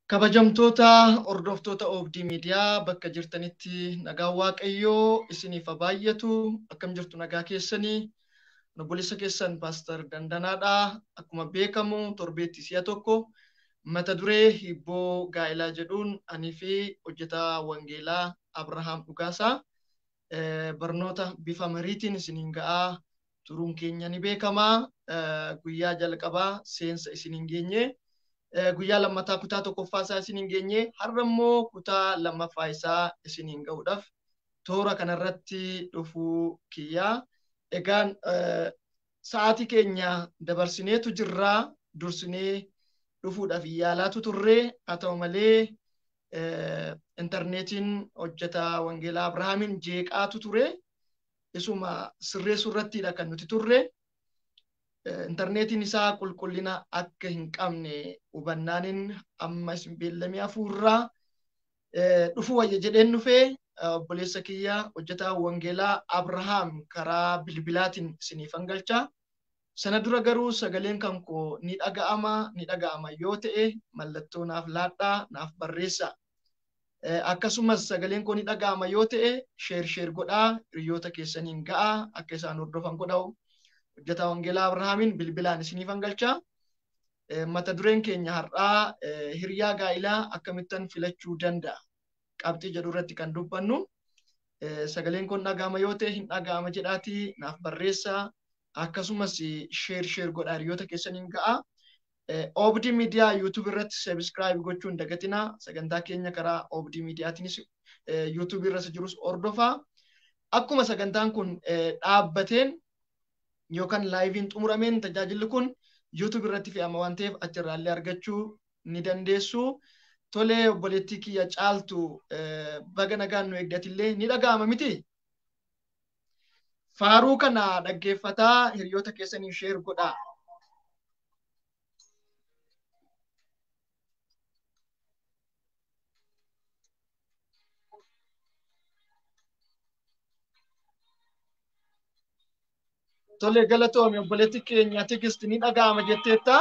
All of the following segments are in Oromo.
Kabajamtoota hordoftoota Oobdii Miidiyaa bakka jirtanitti nagaa Waaqayyoo isiniif haa baay'atu. Akkam jirtu nagaa keessanii? Obboleessa keessan Paaster Dandanaadha. Akkuma beekamu torbeetti si'a tokko mata duree hibboo gaa'elaa jedhuun anii fi hojjetaa Wangeelaa Abrahaam Dhugaasaa barnoota bifa mariitiin isiniin ga'aa turuun keenya ni beekama. Guyyaa jalqabaa seensa isiniin geenye. Guyyaa lammataa kutaa tokkoffaa isaa isiniin geenye, har'a immoo kutaa lammaffaa isaa isiniin ga'uudhaaf toora kanarratti dhufuu kiyyaa. Egaan sa'aatii keenya dabarsineetu jirraa, dursinee dhufuudhaaf yaalaatu turree, haa ta'u malee intarneetiin hojjetaa Wangeelaa Abrahaamin jeeqaatu ture. Isuma sirreessuu irrattidha kan nuti turre. Intarneetiin isaa qulqullina akka hin qabne hubannaanin amma isin beellamee hafuurraa dhufuu wayya jedheen dhufee obboleessa kiyya hojjetaa Wangeelaa Abrahaam karaa bilbilaatiin isiniifan galchaa. Sana dura garuu sagaleen kan koo ni dhaga'ama yoo ta'e mallattoo naaf laadhaa, naaf barreessaa. Akkasumas sagaleen koo ni dhaga'ama yoo ta'e sheer godhaa, hiriyoota keessaniin ga'aa akka isaan hordofan godhaa. Hojjetaa Wangeelaa Abrahaamin bilbilaan isiniifan galchaa. Mata dureen keenya har'aa hiriyaa gaa'ilaa akkamittan filachuu danda'a qabxii jedhu irratti kan dubbannu. Sagaleen kun dhaga'ama yoo ta'e hin dhaga'ama jedhaatii naaf barreessaa. Akkasumas sheer godhaa, hiriyoota keessaniin ga'aa. Oobdii Miidiyaa YouTube irratti subscribe gochuun dagatinaa. Sagantaa keenya karaa Oobdii Miidiyaatiinis YouTube irratti jirus hordofaa. Akkuma sagantaan kun dhaabbateen yookaan laayiviin xumurameen tajaajilli kun YouTube irratti fe'ama waan ta'eef achirraallee argachuu ni dandeessu. Tolee obboleettii kiyya caaltu baga nagaan nu eegdatillee ni dhaga'ama miti? Faaruu kana dhaggeeffataa, hiriyoota keessanii sheer godhaa. Tolee galatoomi obboleettii keenya Tigist ni dhaga'ama jetteetta.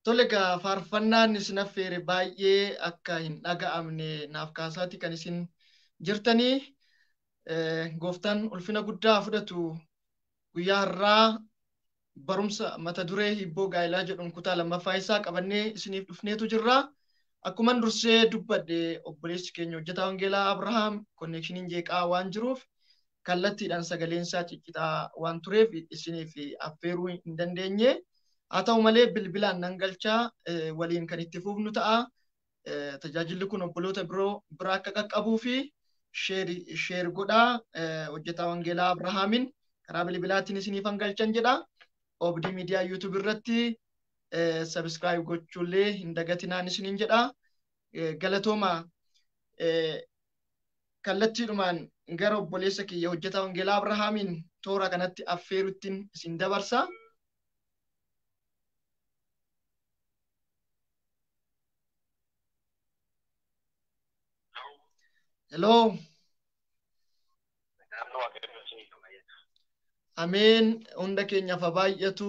Tole gaa faarfannaan isin affeere baay'ee akka hin dhaga'amne naaf kaasaati kan isin jirtanii. Gooftaan ulfina guddaa fudhatu guyyaa har'aa barumsa mata duree hibboo gaa'ilaa jedhuun kutaa lammaffaa isaa qabannee isiniif dhufneetu jirra. Akkuman dursee dubbadhe obboleessi keenya hojjetaa wangeelaa Abrahaam konneekshiniin jeeqaa waan jiruuf kallattiidhaan sagaleen isaa ciccitaa waan tureef isiniif affeeruu hin dandeenye. Haa ta'u malee bilbilaan nan galchaa waliin kan itti fufnu ta'a. Tajaajilli kun obboloota biraa akka qaqqabuu fi sheer godhaa hojjetaa wangeelaa Abrahaamin karaa bilbilaatiin isiniif galchan jedha. Obdii miidiyaa YouTube irratti subscribe gochuullee hin dagatinaan isiniin jedha. Galatooma kallattiidhumaan gara obboleessa kiyya hojjetaa wangeelaa Abrahaamin toora kanatti affeeruttiin isin dabarsa. Hello. Ameen hunda keenyaaf baay'atu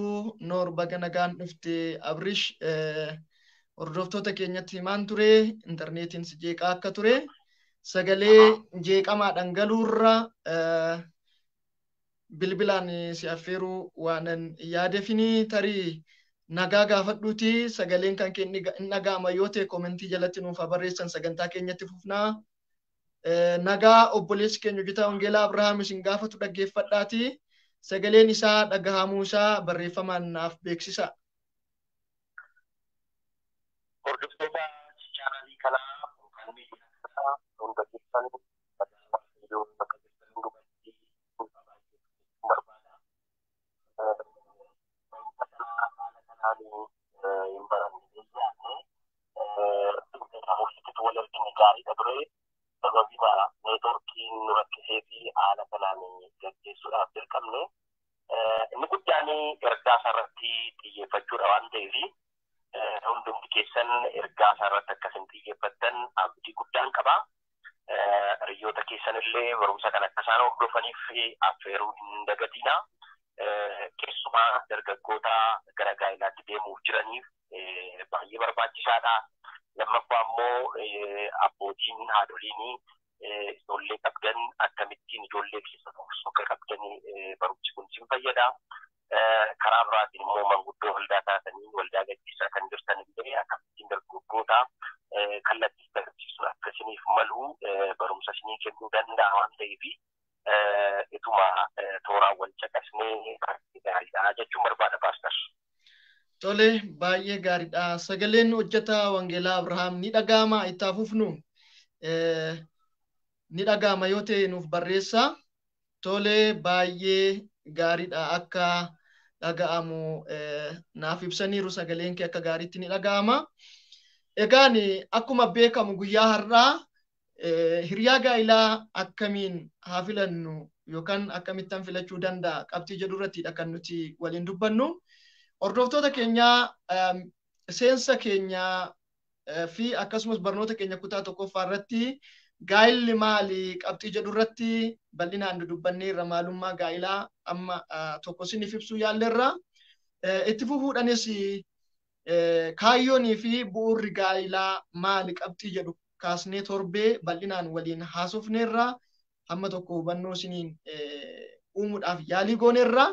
noor baga nagaan dhufte Abrish hordoftoota keenyatti himaan ture intarneetiin si jeeqaa akka ture sagalee jeeqamaadhaan galuurra bilbilaan si affeeruu waanan yaadeefini tarii nagaa gaafadhuuti sagaleen kan kenni hin dhaga'ama yoo ta'e koomentii jalatti nuuf barreessan sagantaa keenyatti fufnaa. Nagaa obboleessi keenya hojjetaa wangeelaa Abrahaam isin gaafatu dhaggeeffadhaati. Sagaleen isaa dhagahamuu isaa barreeffamaan naaf beeksisa. Hordoftoota chaanaalii kanaa kan miidhagina hunda keessan iddoo bakka jirtan hundumatti barbaada. Haala kanaan hin baranne yaadne wal argine gaariidha ture. Sababiidha neetworkiin nu rakkisee fi haala kanaan gaggeessuudhaaf dirqamne. Inni guddaan ergaa isaarratti xiyyeeffachuudha waan ta'eef hundumti keessan ergaa isaarratti akkasiin xiyyeeffattan abdii guddaan qaba. Hiriyoota keessan illee barumsa kan akka isaan hordofaniif affeeruu hin dagatina. Keessumaa dargaggoota gara gaa'ilaatti deemuuf jiraniif baay'ee barbaachisaadha. Lammaffaa immoo abbootiin haadholiin ijoollee qabdan akkamittiin ijoollee keessan akka qabdanii barumsi kun isin fayyada. Karaa biraatiin immoo manguddoo waldaa taatanii waldaa gaggeessaa kan jirtan illee akkamittiin dargaggoota kallattii barsiisuun akka isiniif malu barumsa isinii kennuu danda'a waan ta'eef ituma tooraan wal caqasnee gaariidha jechuun barbaada paastar. Tole baay'ee gaariidha. Sagaleen hojjetaa wangeelaa Abrahaam ni dhaga'ama itti fufnu. Ni dhaga'ama yoo ta'e nuuf barreessa. Tole baay'ee gaariidha akka dhaga'amu naaf ibsaniiru sagaleen kee akka gaariitti ni dhaga'ama. Egaan akkuma beekamu guyyaa har'aa hiriyaa gaa'ilaa akkamiin haa filannu yookaan akkamittan filachuu danda'a qabxii jedhu irrattidha kan nuti waliin dubbannu. Hordoftoota keenyaa seensa keenyaa fi akkasumas barnoota keenya kutaa tokkoffaa irratti gaa'illi maali qabxii jedhu irratti bal'inaan dubbannee irra maalummaa gaa'ilaa amma tokko isiniif ibsuu yaalleerra. Itti fufuudhanis kaayyoonii fi bu'uurri gaa'ilaa maali qabxii jedhu kaasnee torbee bal'inaan waliin haasofneerra hamma tokko hubannoo isiniin uumuudhaaf yaalii gooneerra.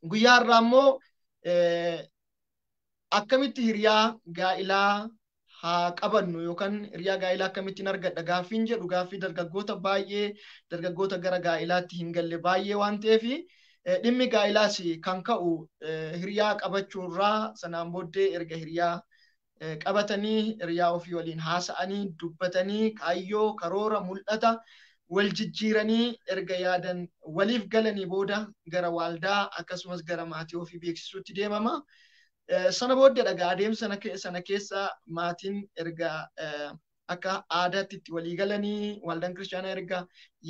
Guyyaa har'aa immoo akkamitti hiriyaa gaa'ilaa haa qabannu yookaan hiriyaa gaa'ilaa akkamittiin argadha gaaffiin jedhu gaaffii dargaggoota baay'ee dargaggoota gara gaa'ilaatti hin galle baay'ee waan ta'eef dhimmi gaa'ilaas kan ka'u hiriyaa qabachuurraa sanaan booddee erga hiriyaa qabatanii hiriyaa ofii waliin haasa'anii dubbatanii kaayyoo karoora mul'ata wal jijjiiranii erga yaadan waliif galanii booda gara waaldaa akkasumas gara maatii ofii beeksisuutti deemama. Sana booddee dhagaa adeemsa sana keessa maatiin erga akka aadaatti itti walii galanii waaldaan kiristaanaa erga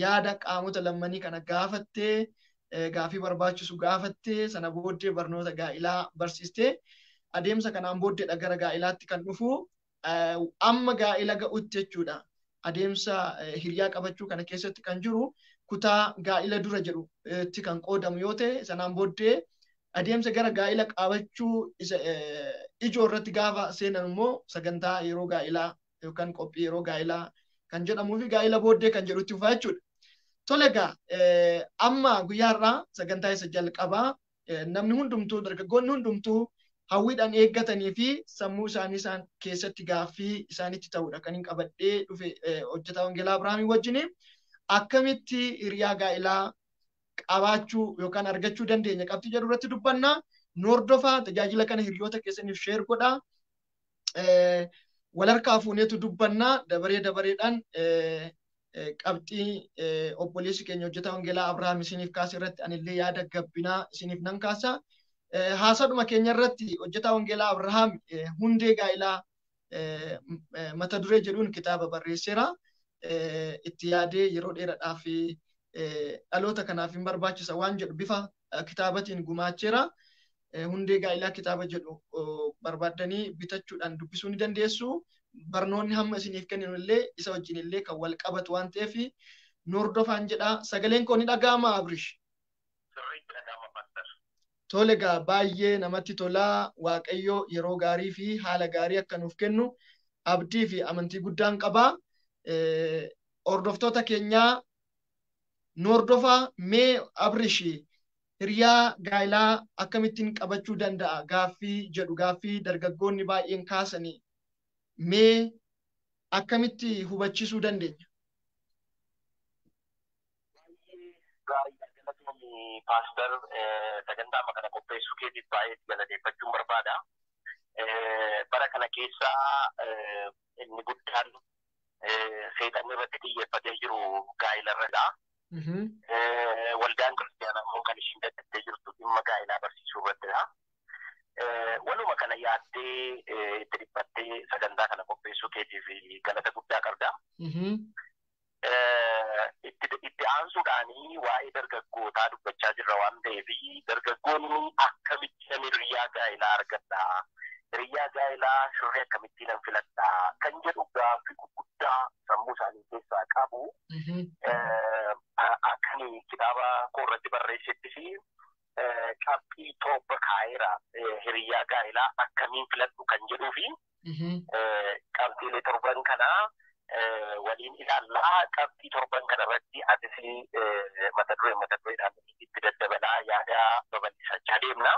yaada qaamota lammanii kana gaafattee gaaffii barbaachisu gaafattee sana booddee barnoota gaa'ilaa barsiistee adeemsa kanaan booddeedha gara gaa'ilaatti kan dhufu amma gaa'ila ga'utti jechuudha. Adeemsa hiriyaa qabachuu kana keessatti kan jiru kutaa gaa'ila dura jedhutti kan qoodamu yoo ta'e sanaan booddee adeemsa gara gaa'ila qabachuu isa ijoo irratti gaafa seenan immoo sagantaa yeroo gaa'ilaa yookaan qophii yeroo gaa'ilaa kan jedhamuu fi gaa'ila booddee kan jedhutti dhufaa jechuudha. Tole egaa amma guyyaarraa sagantaa isa jalqabaa namni hundumtuu dargaggoonni hundumtuu hawwiidhaan eeggatanii fi sammuu isaanii isaan keessatti gaaffii isaanitti ta'udha kan hin qabadhee dhufe hojjetaa wangeelaa Abrahaamii wajjin akkamitti hiriyaa gaa'ilaa qabaachuu yookaan argachuu dandeenya qabxii jedhu irratti dubbannaa. Nu hordofaa tajaajila kana hiriyoota keessaniif sheer godhaa. Wal harkaa fuuneetu dubbannaa dabaree dabareedhaan qabxii obboleessi keenya hojjetaa wangeelaa Abrahaam isiniif kaase irratti anillee yaada gabbinaa isiniif nan kaasa. Haasadhuma keenya irratti hojjetaa wangeelaa Abrahaam hundee gaa'ilaa mata duree jedhuun kitaaba barreesseera. Itti yaadee yeroo dheeraadhaaf dhaloota kanaaf hin barbaachisa waan jedhu bifa kitaabatiin gumaacheera. Hundee gaa'ilaa kitaaba jedhu barbaaddanii bitachuudhaan dubbisuu ni dandeessu. Barnoonni hamma isiniif kenninu illee isa wajjin illee kan wal qabatu waan ta'eef nu hordofaa jedha. Sagaleen koo ni dhaga'ama Abrish? Tole egaa baay'ee namatti tolaa. Waaqayyo yeroo gaarii fi haala gaarii akka nuuf kennu abdii fi amantii guddaan qabaa. Hordoftoota keenyaa nu hordofaa. Mee Abrish hiriyaa gaa'ilaa akkamittiin qabachuu danda'a gaaffii jedhu gaaffii dargaggoonni baay'een kaasanii mee akkamitti hubachiisuu dandeenya? Pastor sagantaa kana qopheessuu keetiif baay'ee galateeffachuun barbaada. Bara kana keessa inni guddaan seexanni irratti xiyyeeffatee jiru gaa'elarradha. Waldaan kiristaanaa immoo kan ishiin dadhabdee jirtu dhimma gaa'elaa barsiisuu irrattidha. Waluma kana yaaddee itti dhiphattee sagantaa kana qopheessuu keetiif galata guddaa qabda. Itti aansuudhaanii waa'ee dargaggootaa dubbachaa jirra waan ta'eef dargaggoonni akkamitti namni hiriyaa gaa'elaa argadha, hiriyaa gaa'elaa shirrii akkamittiin nan filadha kan jedhu gaaffii gurguddaa sammuu isaanii keessaa qabu. Akkani kitaaba koo irratti barreessettis qabxii torba kaa'eera hiriyaa gaa'elaa akkamiin filadhu kan jedhuu fi qabxiilee torban kanaa waliin ilaallaa. Qabxii torban kana irratti atis mata dureedhaan itti daddabalaa yaada babal'isachaa deemna.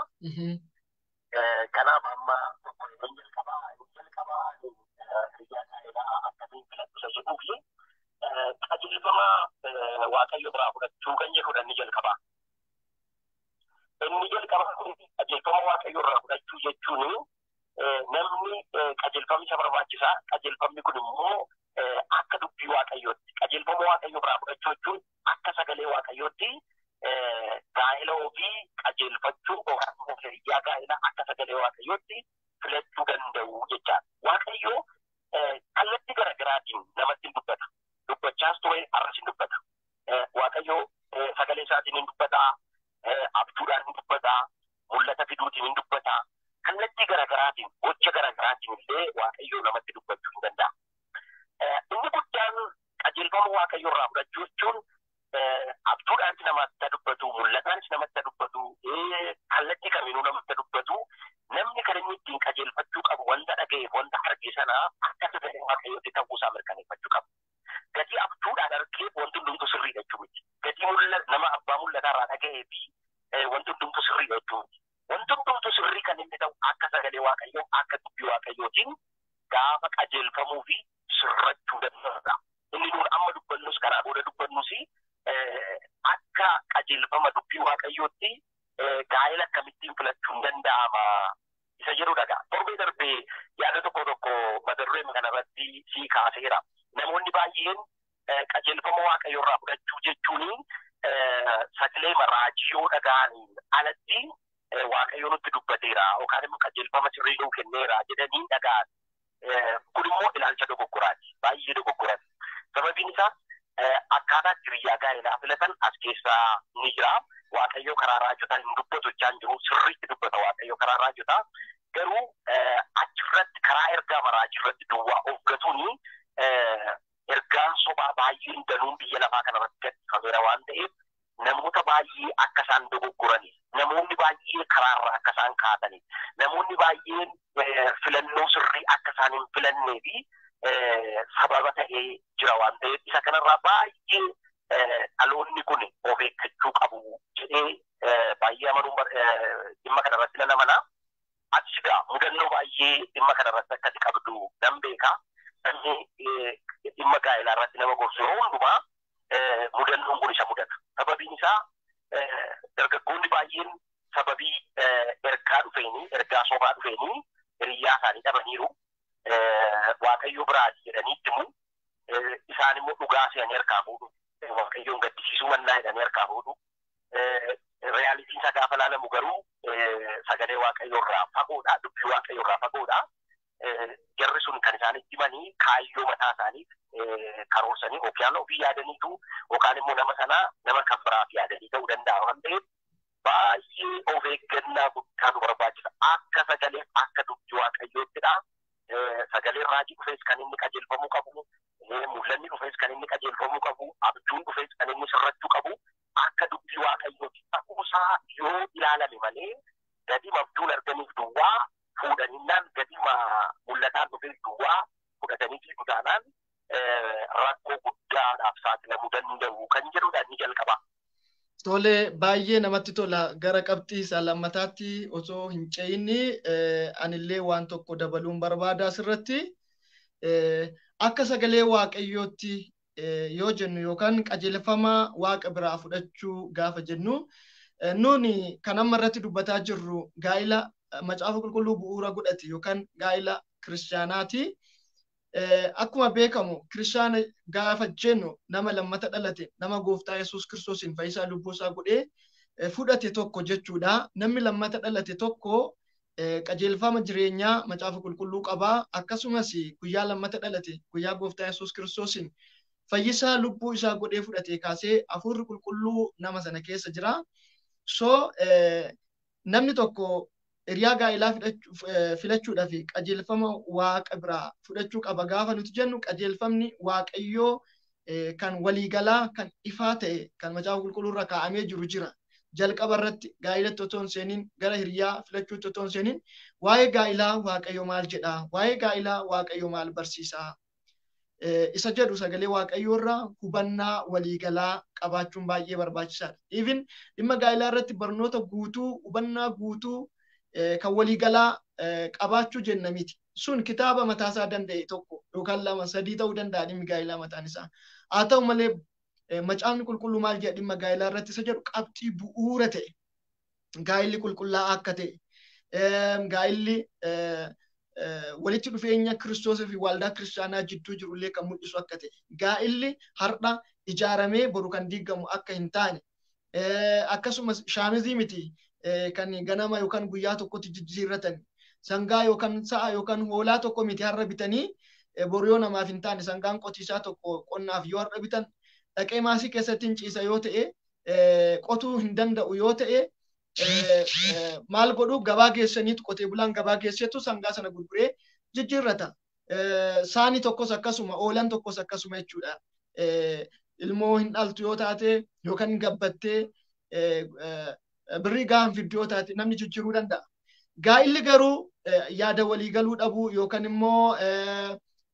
Kanaaf amma tokkoon jalqabaa hiriyaa gaa'elaa akkamiin filadhu isa jedhuu fi qajeelfama Waaqayyo biraa fudhachuu kan jedhudha inni jalqabaa. Inni jalqabaa kun qajeelfama Waaqayyo irraa fudhachuu jechuun namni qajeelfamni isa barbaachisaa. Qajeelfamni kun immoo akka dubbii Waaqayyootti qajeelfama Waaqayyo biraa fudhachuu jechuun akka sagalee Waaqayyootti gaa'ela ofii qajeelfachuu yookaan hiriyaa gaa'elaa akka sagalee Waaqayyootti filachuu danda'u jechaadha. Waaqayyo kallattii garaagaraatiin namatti dubbata. Dubbachaas ture arras hin dubbata. Waaqayyo sagalee isaatiin hin dubbata. Abjuudhaan hin dubbata. Mul'ata fiduutiin hin dubbata. Kallattii garaagaraatiin gocha garaagaraatiin illee Waaqayyo namatti dubbachuu hin danda'a. Inni guddaan qajeelfama Waaqayyo irraa fudhachuu jechuun abjuudhaanis namatti dubbatu, mul'ataanis namatti dubbatu, kallattii kamiinuu namatti dubbatu. Namni kan inni ittiin qajeelfachuu qabu wanta dhaga'eef wanta arge sana akka sagalee Waaqayyootti ta'uusaa mirkaneeffachuu qabu. Gatii abjuudhaan argee wanti hundumtu sirriidha jechuun miti. Gatii nama abbaa mul'ataa irraa dhaga'ee fi wanti hundumtu sirriidha jechuun miti. Wanti hundumtu sirrii kan inni ta'u akka sagalee Waaqayyoo akka dubbii Waaqayyootiin gaafa qajeelfamuu fi sirrachuu danda'udha. Inni nuun amma dubbannus karaa booda dubbannus akka qajeelfama dubbii Waaqayyootti gaa'ela akkamittiin filachuun danda'ama isa jedhudha. Torbee darbee yaada tokko mata duree kanarratti sii kaaseera. Namoonni baay'een qajeelfama Waaqayyo irraa fudhachuu jechuun sagalee raajii dhaga'aniin alatti Waaqayyo nutti dubbateera yookaan immoo qajeelfama sirrii nuu kenneera jedhanii dhaga'an. Kun immoo ilaalcha dogoggoraati. Baay'ee dogoggoraati. Sababiin isaa akkaataa hiriyaa gaa'elaa filatan as keessaa ni jira. Waaqayyo karaa raajotaan hin dubbatu jechaan jiru. Sirriitti dubbata Waaqayyo karaa raajotaa. Garuu achirratti karaa ergaa raajii irratti duwwaa of gatuuni ergaan sobaa baay'een danuun biyya lafaa kanarratti gadhiifameera waan ta'eef namoota baay'ee akka isaan dogoggoranii, namoonni baay'ee karaarraa akka isaan kaatanii, namoonni baay'een filannoo sirrii akka isaan hin filannee fi sababa ta'ee jira waan ta'eef isa kanarraa baay'ee dhaloonni kun of eeggachuu qabu jedhee baay'ee amanuun dhimma kanarratti nan amana. Ati egaa mudannoo baay'ee dhimma kanarratti akkati qabdu nan beeka. Namni dhimma gaa'elaa irratti nama gorsu yeroo hundumaa mudannoon kun isa mudata. Sababiin isaa dargaggoonni baay'een sababii ergaa sobaa dhufeenii hiriyyaa isaanii dhabaniiru. Waaqayyo biraati jedhanii himu. Isaan immoo dhugaa se'anii harkaa fuudhu. Waaqayyoon gaddisiisuu mannaa jedhanii harkaa fuudhu. Reyaalitiin isaa gaafa ilaalamu garuu sagalee waaqayyoo irraa fagoodha, dubbii waaqayyoo irraa fagoodha. Jarri sun kan isaanitti himanii kaayyoo mataa isaaniif karoorsanii yookaan ofii yaadaniitu yookaan immoo nama sanaa nama kan biraaf yaadanii ta'uu danda'a waan ta'eef baay'ee of eeggannaa guddaa nu barbaachisa. Akka sagalee akka dubbii waaqayyoottidha. Sagaleen raajii dhufees kan inni qajeelfamuu qabu, mul'anni dhufees kan inni qajeelfamuu qabu, abjuun dhufees kan inni sirrachuu qabu. Akka dubbii waaqayyooti ta'uusaa yoo ilaalame malee gadi abjuun arganiif duwwaa fuudhaninnaan gadi mul'ataan dhufeef duwwaa fudhatanii fi gutaanaan rakkoo guddaadhaaf saaxilamuu danda'u kan jedhudha inni jalqaba. Tole baay'ee namatti tola. Gara qabxii isaa lammataatti osoo hin ce'inni anillee waan tokko dabaluun barbaada asirratti. Akka sagalee waaqayyootti yoo jennu yookaan qajeelfama waaqa biraa fudhachuu gaafa jennu nuni kan amma irratti dubbataa jirru gaa'ila macaafa qulqulluu bu'uura godhate yookaan gaa'ila kiristaanaati. Akkuma beekamu kiristaana gaafa jennu nama lammata dhalate nama gooftaa Yesuus Kiristoosiin fayyisaa lubbuu isaa godhee fudhate tokko jechuudha. Namni lammata dhalate tokko qajeelfama jireenyaa macaafa qulqulluu qabaa. Akkasumas guyyaa lammata dhalate guyyaa gooftaa Yesuus Kiristoosiin fayyisaa lubbuu isaa godhee fudhatee kaasee hafuurri qulqulluu nama sana keessa jira. So namni tokko hiriyaa gaa'ilaa filachuudhaaf qajeelfama waaqa biraa fudhachuu qaba. Gaafa nuti jennu qajeelfamni waaqayyoo kan waliigalaa kan ifaa ta'e kan macaafa qulqulluu irra kaa'amee jiru jira. Jalqaba irratti gaa'ilatti otoo hin seeniin gara hiriyaa filachuutti otoo hin seeniin waa'ee gaa'ilaa waaqayyoo maal jedhaa? Waa'ee gaa'ilaa waaqayyoo maal barsiisaa? Isa jedhu sagalee waaqayyoo irraa hubannaa waliigalaa qabaachuun baay'ee barbaachisaadha. Even dhimma gaa'ilaa irratti barnoota guutuu, hubannaa guutuu kan waliigalaa qabaachuu jenna miti. Sun kitaaba mataasaa danda'e tokko yookaan lama sadii ta'uu danda'a dhimmi gaa'ilaa mataan isaa. Haa ta'u malee macaafni qulqulluu maal jedha dhimma gaa'ilaa irratti isa jedhu qabxii bu'uura ta'e gaa'illi qulqullaa'aa akka ta'e gaa'illi walitti dhufeenya Kiristoosii fi waldaa kiristaanaa jidduu jirullee kan mul'isu akka ta'e gaa'illi har'a ijaaramee boru kan diigamu akka hin taane akkasumas shaamizii miti kan ganama yookaan guyyaa tokkotti jijjiirratan sangaa yookaan sa'a yookaan hoolaa tokko miti har'a bitanii boru yoo namaaf hin taane sangaan qotiisaa tokko qonnaaf yoo har'a bitan dhaqee maasii keessatti hin ciisa yoo ta'e qotuu hin danda'u yoo ta'e maal godhu gabaa geessaniitu qotee bulaan gabaa geessetu sangaa sana gurguree jijjiirrata. Saani tokkos akkasuma oolan tokkos akkasuma jechuudha. Ilmoo hin dhaltu yoo taate yookaan gabbattee birrii gahaan fiddu yoo taate namni jijjiiruu danda'a. Gaa'illi garuu yaada walii galuu dhabuu yookaan immoo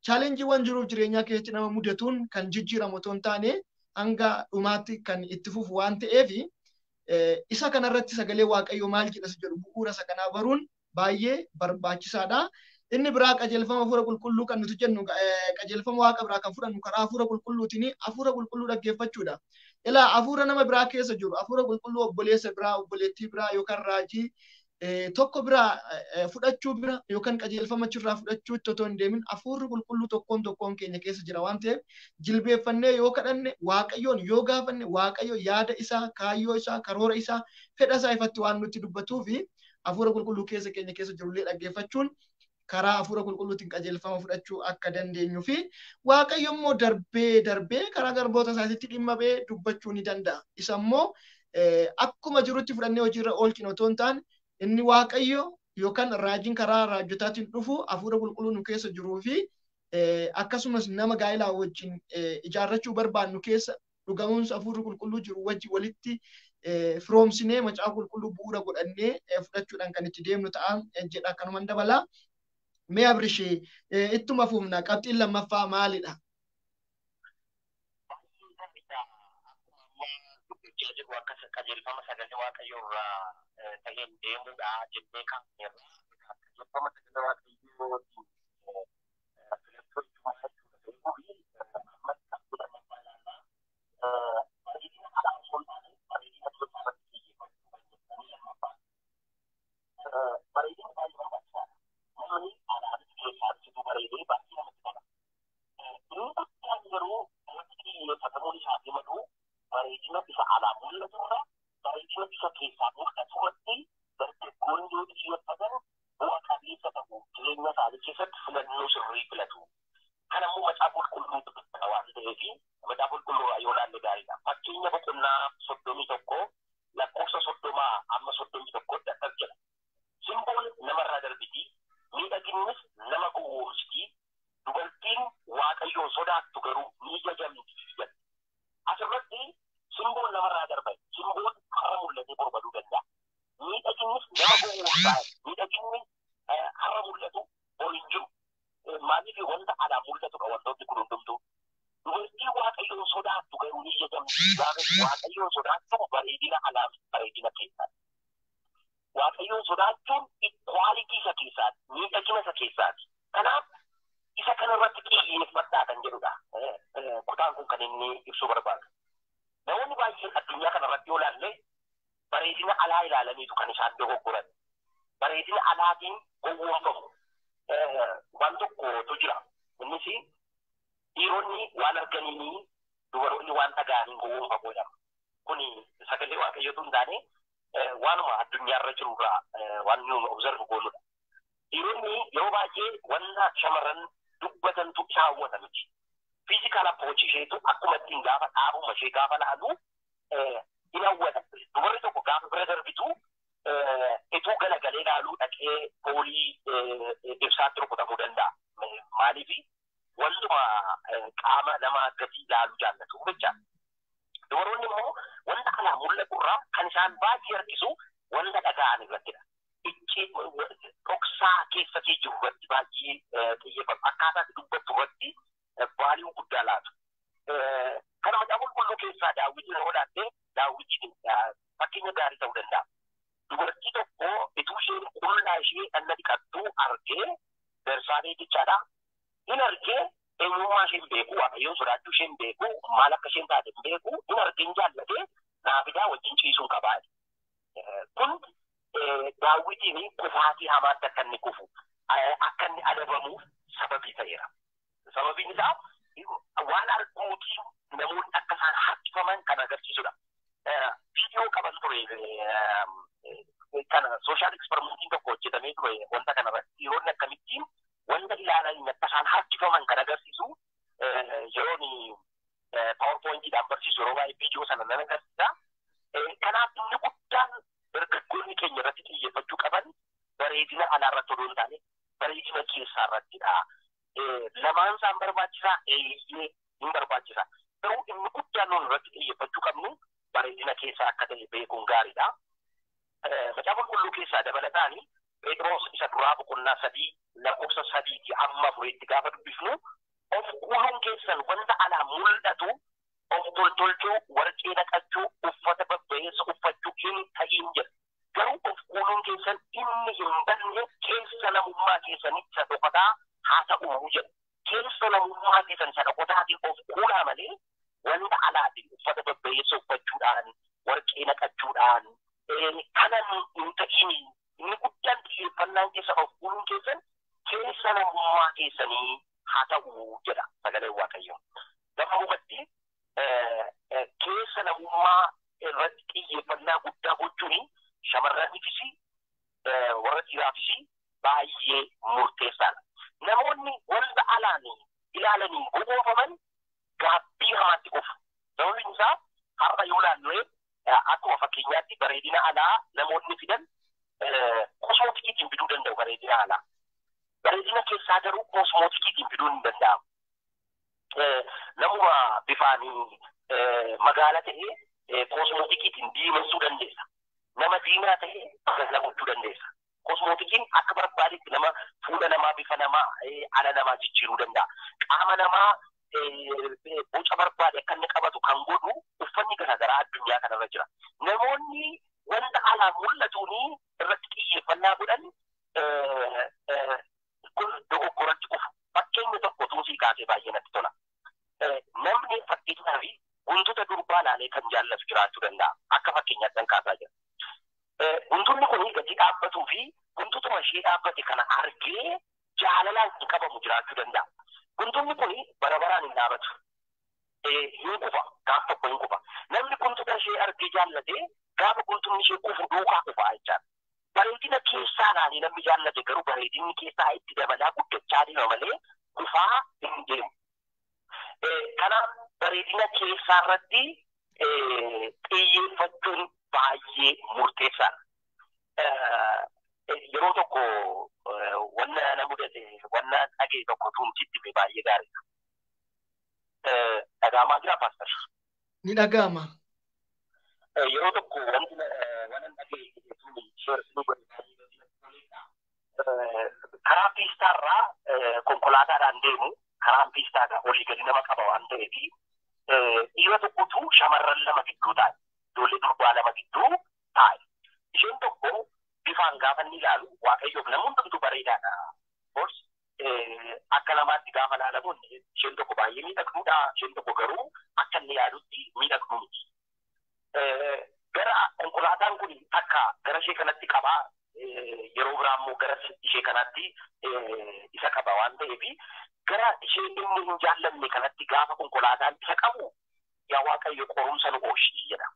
chaalenjiiwwan jiruuf jireenyaa keessatti nama mudatuun kan jijjiiramu otoo hin taane hanga dhumaatti kan itti fufu waan ta'eef isa kanarratti sagalee waaqayyoo maal jedha jedhu bu'uura isa kanaa baruun baay'ee barbaachisaadha. Inni biraa qajeelfama hafuura qulqulluu kan nuti jennu qajeelfama waaqa biraa kan fudhannu karaa hafuura qulqulluutiin hafuura qulqulluu dhaggeeffachuudha. Ilaa hafuura nama biraa keessa jiru hafuura qulqulluu obboleessa biraa obboleettii biraa yookaan raajii tokko biraa fudhachuu bira yookaan qajeelfama achirraa fudhachuutti otoo hin deemin hafuurri qulqulluu tokkoon keenya keessa jira waan ta'eef jilbeeffannee yoo kadhanne waaqayyoon yoo gaafanne waaqayyo yaada isaa kaayyoo isaa karoora isaa fedha isaa ifatti waan nutti dubbatuu fi hafuura qulqulluu keenya keessa jirullee dhaggeeffachuun karaa hafuura qulqulluutiin qajeelfama fudhachuu akka dandeenyu fi waaqayyo immoo darbee karaa garboota isaatiitti dhimma ba'ee dubbachuu ni danda'a. Isa immoo akkuma jirutti fudhannee hojiirra oolchinu otoo hin taane inni waaqayyo yookaan raajiin karaa raajotaatiin dhufu hafuura qulqulluu nu keessa jiruu fi akkasumas nama gaa'ilaa wajjin ijaarrachuu barbaannu keessa dhugamuun hafuurri qulqulluu jiru wajji walitti firoomsinee macaafa qulqulluu bu'uura godhannee fudhachuudhaan kan itti deemnu ta'a jedha kanuman dabala. Mee Abrishee ittuma fufna qabxiin lammaffaa maalidha? Qajeelfama sagalee waaqayyoo irraa ta'een deemuudha jennee kaafneerra. Qajeelfama sagalee waaqayyoo namuma bifaanii magaala ta'ee kosmootikiitiin diimessuu dandeessa. Nama diimaa ta'ee magaalaa gochuu dandeessa. Kosmootikiin akka barbaadetti nama fuula namaa bifa namaa ala namaa jijjiiruu danda'a. Qaama namaa boca barbaade akka inni qabatu kan godhu uffanni garaagaraa addunyaa kanarra jira. Namoonni wanta alaan mul'atuuni irratti xiyyeeffannaa godhan kun dogoggoratti dhufu. Fakkeenya tokko tuusii kaasee baay'ee natti tola. Namni fakkeenyaaf guntuta durbaa laalee kan jaallatu jiraachuu danda'a. Akka fakkeenyaatti kan kaasaa jira. Guntunni kun gadi dhaabbatuu fi guntutuma ishee dhaabbate kana argee jaalalaan hin qabamu jiraachuu danda'a. Guntunni kun bara baraan hin dhaabatu. Hin kufa. Gaaf tokko hin kufa. Namni guntuta ishee argee jaallatee gaafa guntunni ishee kufu duukaa kufa jechaadha. Bareedina keessaa laalee namni jaallate garuu bareedinni keessaa itti dabalaa guddachaa deema malee kufaa hin deemu. Kanaaf bareedina keessaa irratti xiyyeeffachuun baay'ee murteessaadha. Yeroo tokko wanna na mudate wanna dhagee tokko tuumsitti fi baay'ee gaariidha. Dhagaamaa jira paastar? Ni dhagaama. Yeroo tokko wanna dhagee karaa piistaarraa konkolaataadhaan deemu karaan piistaadhaa olii gadi nama qaba waan ta'eef dhiira tokkotu shamarran lama gidduu taa'e. Ijoollee durbaa lama gidduu taa'e. Isheen tokko bifaan gaafa inni ilaalu waaqayyoof namni hundumtu bareedaadha. Akka namaatti gaafa ilaalamu isheen tokko baay'ee miidhagduudha. Isheen tokko garuu akka inni yaadutti miidhagduu miti. Gara konkolaataan kun akka gara ishee kanatti qabaa yeroo biraa immoo gara ishee kanatti isa qaba waan ta'eef gara ishee inni hin jaallanne kanatti gaafa konkolaataan isa qabu yaa waaqayyo qorumsa nu oolchi jedha.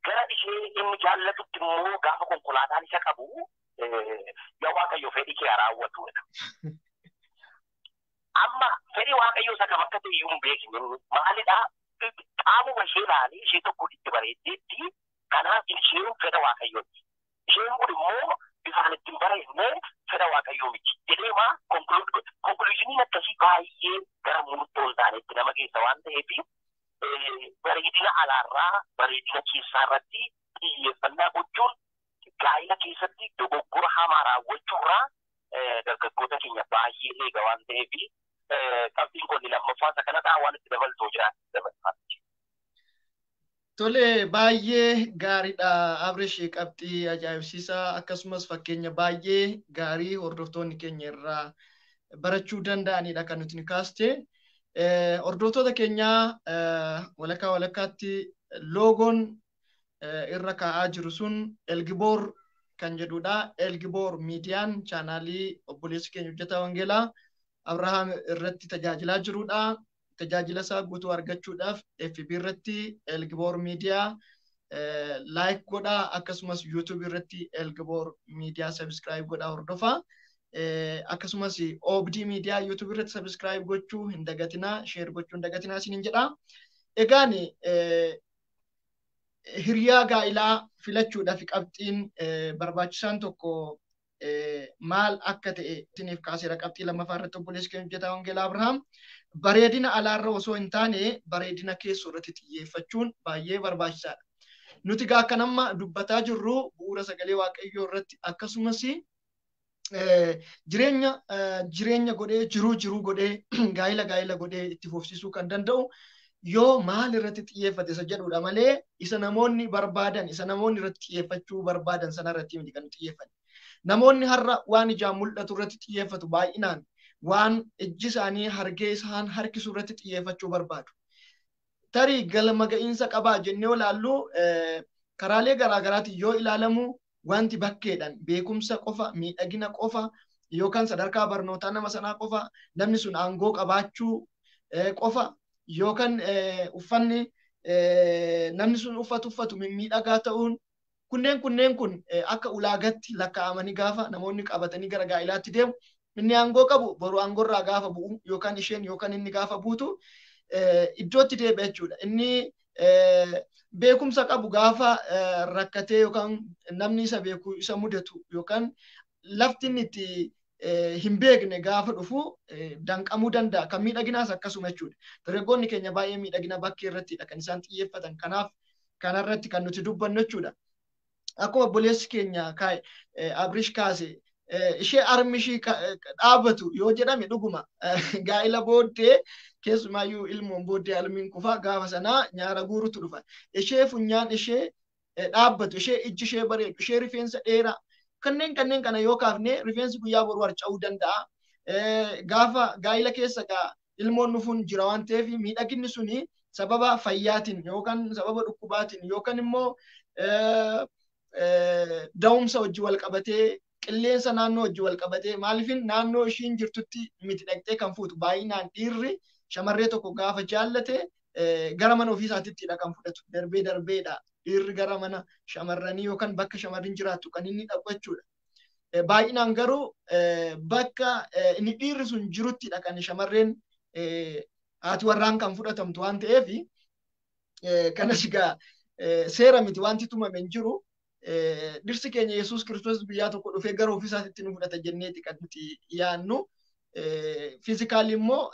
Gara ishee inni jaallatutti immoo gaafa konkolaataan isa qabu yaa waaqayyo fedhii kee raawwatu jedha. Amma fedhii waaqayyo isa kam akka ta'e iyyuu hin beekne maalidhaa qaamuma ishee ilaalee ishee tokko itti bareeddeetti kanaaf isheen fedha waaqayyooti. Isheen kun immoo bifaan ittiin bareedne fedha waaqayyoo miti. Jedheema konkuluuziiniin akkasii baay'ee gara murtoo hin taanetti nama keessa waan ta'eef bareedina alaarraa bareedina keessaa irratti xiyyeeffannaa gochuun gaa'ila keessatti dogoggora hamaa raawwachuurraa dargaggoota keenya baay'ee eega waan ta'eef qabxiin kun lammaffaa isa kanadhaa waan itti dabaltoo jiraatu dabalfaati. Tole baay'ee gaariidha Abreeshii qabxii ajaa'ibsiisaa akkasumas fakkeenya baay'ee gaarii hordoftoonni keenya irraa barachuu danda'anidha kan nuti kaaste. Hordoftoota keenya walakkaatti loogoon irra kaa'aa jiru sun Elgiboor kan jedhudha. Elgiboor miidiyaan chaanaalii obboleessi keenya hojjetaa wangeelaa Abrahaam irratti tajaajilaa jirudha. Tajaajila isaa guutuu argachuudhaaf FB irratti Elgiboor miidiyaa like godhaa akkasumas YouTube irratti Elgiboor miidiyaa subscribe godhaa hordofaa. Akkasumas OBD miidiyaa YouTube irratti subscribe gochuu hin dagatinaa, share gochuu hin dagatinaa isiniin jedha. Egaan hiriyaa gaa'ilaa filachuudhaaf qabxiin barbaachisaan tokko maal akka ta'e isiniif kaaseera. Qabxii lammaffaa irratti obboleessi keenya hojjetaa wangeelaa Abrahaam bareedina alaarra osoo hin taane bareedina keessoo irratti xiyyeeffachuun baay'ee barbaachisaadha. Nuti gaa akka nama dubbataa jirru bu'uura sagalee waaqayyoo irratti akkasumas jireenya godhee jiruu godhee gaa'ila godhee itti fufsiisuu kan danda'u yoo maal irratti xiyyeeffate isa jedhudha malee isa namoonni barbaadan isa namoonni irratti xiyyeeffachuu barbaadan sana irratti miti kan xiyyeeffate. Namoonni har'a waan ijaan mul'atu irratti xiyyeeffatu baay'inaan waan ijji isaanii hargee isaan harkisu irratti xiyyeeffachuu barbaadu. Tarii galma ga'iinsa qabaa jennee ilaallu karaalee garaagaraatiin yoo ilaalamu wanti bakkeedhaan beekumsa qofa, miidhagina qofa yookaan sadarkaa barnootaa nama sanaa qofa, namni sun aangoo qabaachuu qofa yookaan uffanni namni sun uffatu miidhagaa ta'uun kunneen kun akka ulaagaatti lakkaa'amanii gaafa namoonni qabatanii gara gaa'ilaatti deemu inni aangoo qabu boru aangoorraa gaafa bu'u yookaan isheen yookaan inni gaafa buutu iddootti deebi'a jechuudha. Inni beekumsa qabu gaafa rakkatee yookaan namni isa beeku isa mudatu yookaan lafti inni itti hin beekne gaafa dhufu danqamuu danda'a. Kan miidhaginaas akkasuma jechuudha. Dargaggoonni keenya baay'ee miidhagina bakkee irrattidha kan isaan xiyyeeffatan. Kanaaf kanarratti kan nuti dubbannu jechuudha. Akkuma obboleessi keenya Abrish kaase ishee armi ishii dhaabatu yoo jedhame dhuguma gaa'ila booddee keessumaayyuu ilmoon booddee almiin kufa gaafa sanaa nyaara guurutu dhufa. Ishee funyaan ishee dhaabbatu, ishee ijji ishee bareedu, ishee rifeensa dheeraa kanneen kana yoo kaafne rifeensi guyyaa boru harca'uu danda'a. Gaafa gaa'ila keessa ilmoon dhufuun jira waan ta'eef miidhaginni suni sababa fayyaatiin yookaan sababa dhukkubaatiin yookaan immoo da'umsa wajji wal qabatee qilleensa naannoo wajji wal qabatee maaliifin naannoo ishiin jirtutti miti dhaqxee kan fuutu baay'inaan dhiirri shamarree tokko gaafa jaallate gara mana ofiisaatittidha kan fudhatu darbeedha. Dhiirri gara mana shamarranii yookaan bakka shamarrin jiraattu kan inni dhaqu jechuudha. Baay'inaan garuu bakka inni dhiirri sun jiruttidha kan shamarreen haati warraan kan fudhatamtu waan ta'eef kanas egaa seera miti wanti tumame hin jiru. Dhirsi keenya Yesuus Kiristoos biyyaa tokko dhufee gara ofiisaatitti nu fudhata jenneeti kan nuti yaannu. Fiizikaalii immoo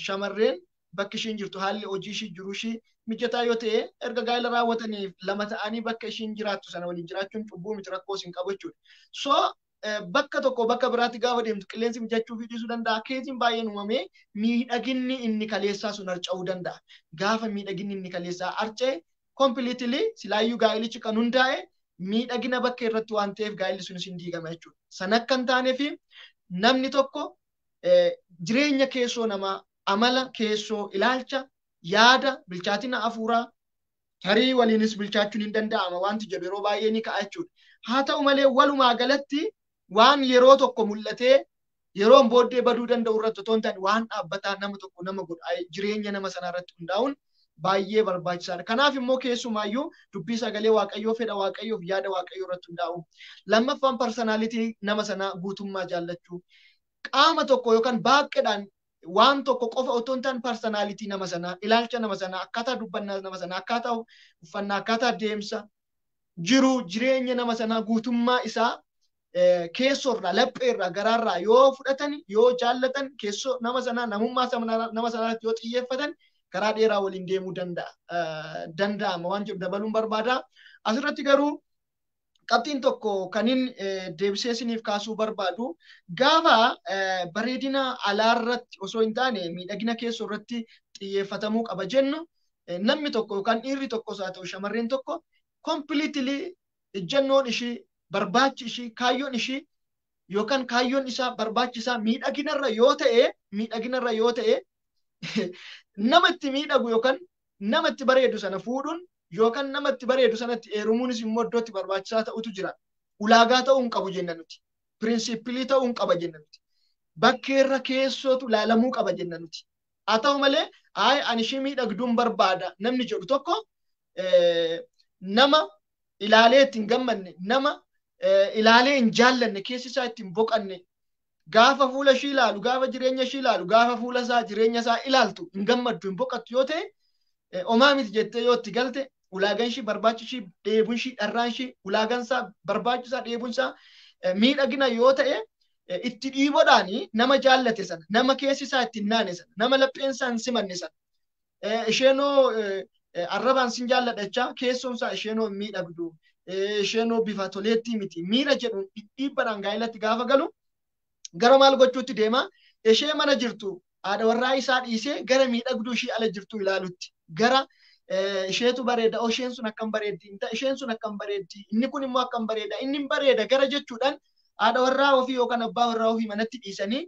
shamarreen bakki ishiin jirtu haalli hojii ishii jiru ishii mijataa yoo ta'e erga gaa'ela raawwataniif lama ta'anii bakka ishiin jiraattu sana waliin jiraachuun cubbuu miti rakkoo hin qabu jechuudha. So bakka tokko bakka biraatti gaafa deemtu qilleensi mijachuu fi dhiisuu danda'a. Keetiin baay'een uumamee miidhaginni inni kaleessaa sun harca'uu danda'a. Gaafa miidhaginni inni kaleessaa harca'e kompiliitilii silaayyuu gaa'elichi kan hundaa'e miidhagina bakka irratti waan ta'eef gaa'elli sunis hin diigama jechuudha. Sana akka hin taaneef namni tokko jireenya keessoo namaa amala keessoo ilaalcha yaada bilchaatina hafuuraa tarii waliinis bilchaachuun hin danda'ama wanti jedhu yeroo baay'ee ni ka'a jechuudha. Haa ta'u malee walumaa galatti waan yeroo tokko mul'atee yeroon booddee baduu danda'u irratti otoo hin taane waan dhaabbataa nama tokko nama godha jireenya nama sanaa irratti hundaa'uun baay'ee barbaachisaadha. Kanaaf immoo keessumaayyuu dubbii sagalee waaqayyoo fedha waaqayyoof yaada waaqayyoo irratti hundaa'u. Lammaffaan parsonaalitii nama sanaa guutummaa jaallachuu. Qaama tokko yookaan baaqeedhaan waan tokko qofa otoo hin taane parsonaalitii nama sanaa, ilaalcha nama sanaa, akkaataa dubbannaa nama sanaa, akkaataa uffannaa, akkaataa deemsa jiru jireenya nama sanaa guutummaa isaa keessoorraa, lapheerraa, garaarraa yoo fudhatan, yoo jaallatan, keessoo nama sanaa, namummaa nama sanaatti yoo xiyyeeffatan karaa dheeraa waliin deemuu danda'ama waan jedhu dabaluun barbaada. Asirratti garuu qabxiin tokko kan inni deebisee isiniif kaasuu barbaadu gaafa bareedina alaarratti osoo hin taane miidhagina keessoo irratti xiyyeeffatamuu qaba jennu namni tokko yookaan dhiirri tokkos haa ta'u shamarreen tokko kompiliitilii ejjennoon ishii barbaachi ishii kaayyoon ishii yookaan kaayyoon isaa barbaachisaa miidhaginarra yoo ta'e namatti miidhagu yookaan namatti bareedu sana fuudhuun yookaan namatti bareedu sanatti heerumuunis immoo iddootti barbaachisaa ta'utu jira. Ulaagaa ta'uu hin qabu jenna nuti. Pirinsipilii ta'uu hin qaba jenna nuti. Bakkeerra keessootu laalamuu qaba jenna nuti. Haa ta'u malee ani ishii miidhagduun barbaada namni jedhu tokko nama ilaalee ittiin gammanne nama ilaalee hin jaallanne keessi isaa ittiin boqanne gaafa fuula ishii ilaalu gaafa jireenya ishii ilaalu gaafa fuula isaa jireenya isaa ilaaltu hin gammaddu hin boqattu yoo ta'e omaa miti jettee yoo itti galte ulaagaan ishii barbaachishii dheebuun ishii dharraan ishii ulaagaan isaa barbaachisaa dheebuun isaa miidhagina yoo ta'e itti dhiiboodhaani nama jaallate sana nama keessi isaa ittiin naane sana nama lapheen isaa hin simanne sana isheenoo arrabaan sin jaalladhachaa keessoon isaa isheenoo hin miidhagdu isheenoo bifa toleettii miti miira jedhuun dhiibbaadhaan gaa'ilatti gaafa galu gara maal gochuutti deema ishee mana jirtu haadha warraa isaa dhiisee gara miidhagduu ishii ala jirtu ilaalutti gara isheetu bareeda isheen sun akkam bareeddi isheen sun akkam bareeddi inni kun immoo akkam bareeda inni bareeda gara jechuudhaan haadha warraa ofii yookaan abbaa warraa ofii manatti dhiisanii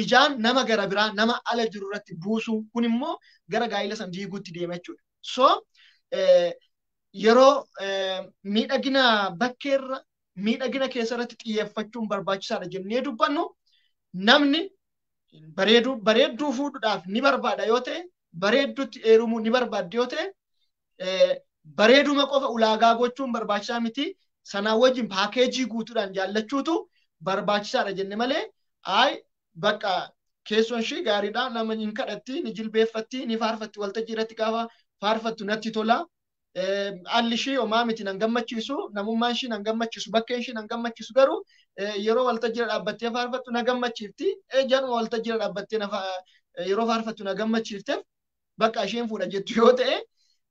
ijaan nama gara biraa nama ala jiru irratti buusu kun immoo gara gaa'ila san diiguutti deema jechuudha. So yeroo miidhagina bakkeerra miidhagina keessatti xiyyeeffachuun barbaachisaadha jennee dubbannu namni bareedduu fuudhuudhaaf ni barbaada yoo ta'e bareedduutti heerumuu ni barbaadde yoo ta'e bareeduma qofa ulaagaa gochuun barbaachisaa miti sanaa wajjin paakeejii guutuudhaan jaallachuutu barbaachisaadha jenne malee bakka keessoon ishii gaariidha nama hin kadhatti ni jilbeeffatti ni faarfatti waltajjii irratti gaafa faarfattu natti tola alli ishii homaa miti nan gammachiisu namummaan ishii nan gammachiisu bakkeen ishii nan gammachiisu garuu yeroo waltajjii dhaabbattee faarfattu na gammachiifti januma waltajjii dhaabbattee yeroo faarfattu na gammachiifteef bakka isheen fuudha jettu yoo ta'e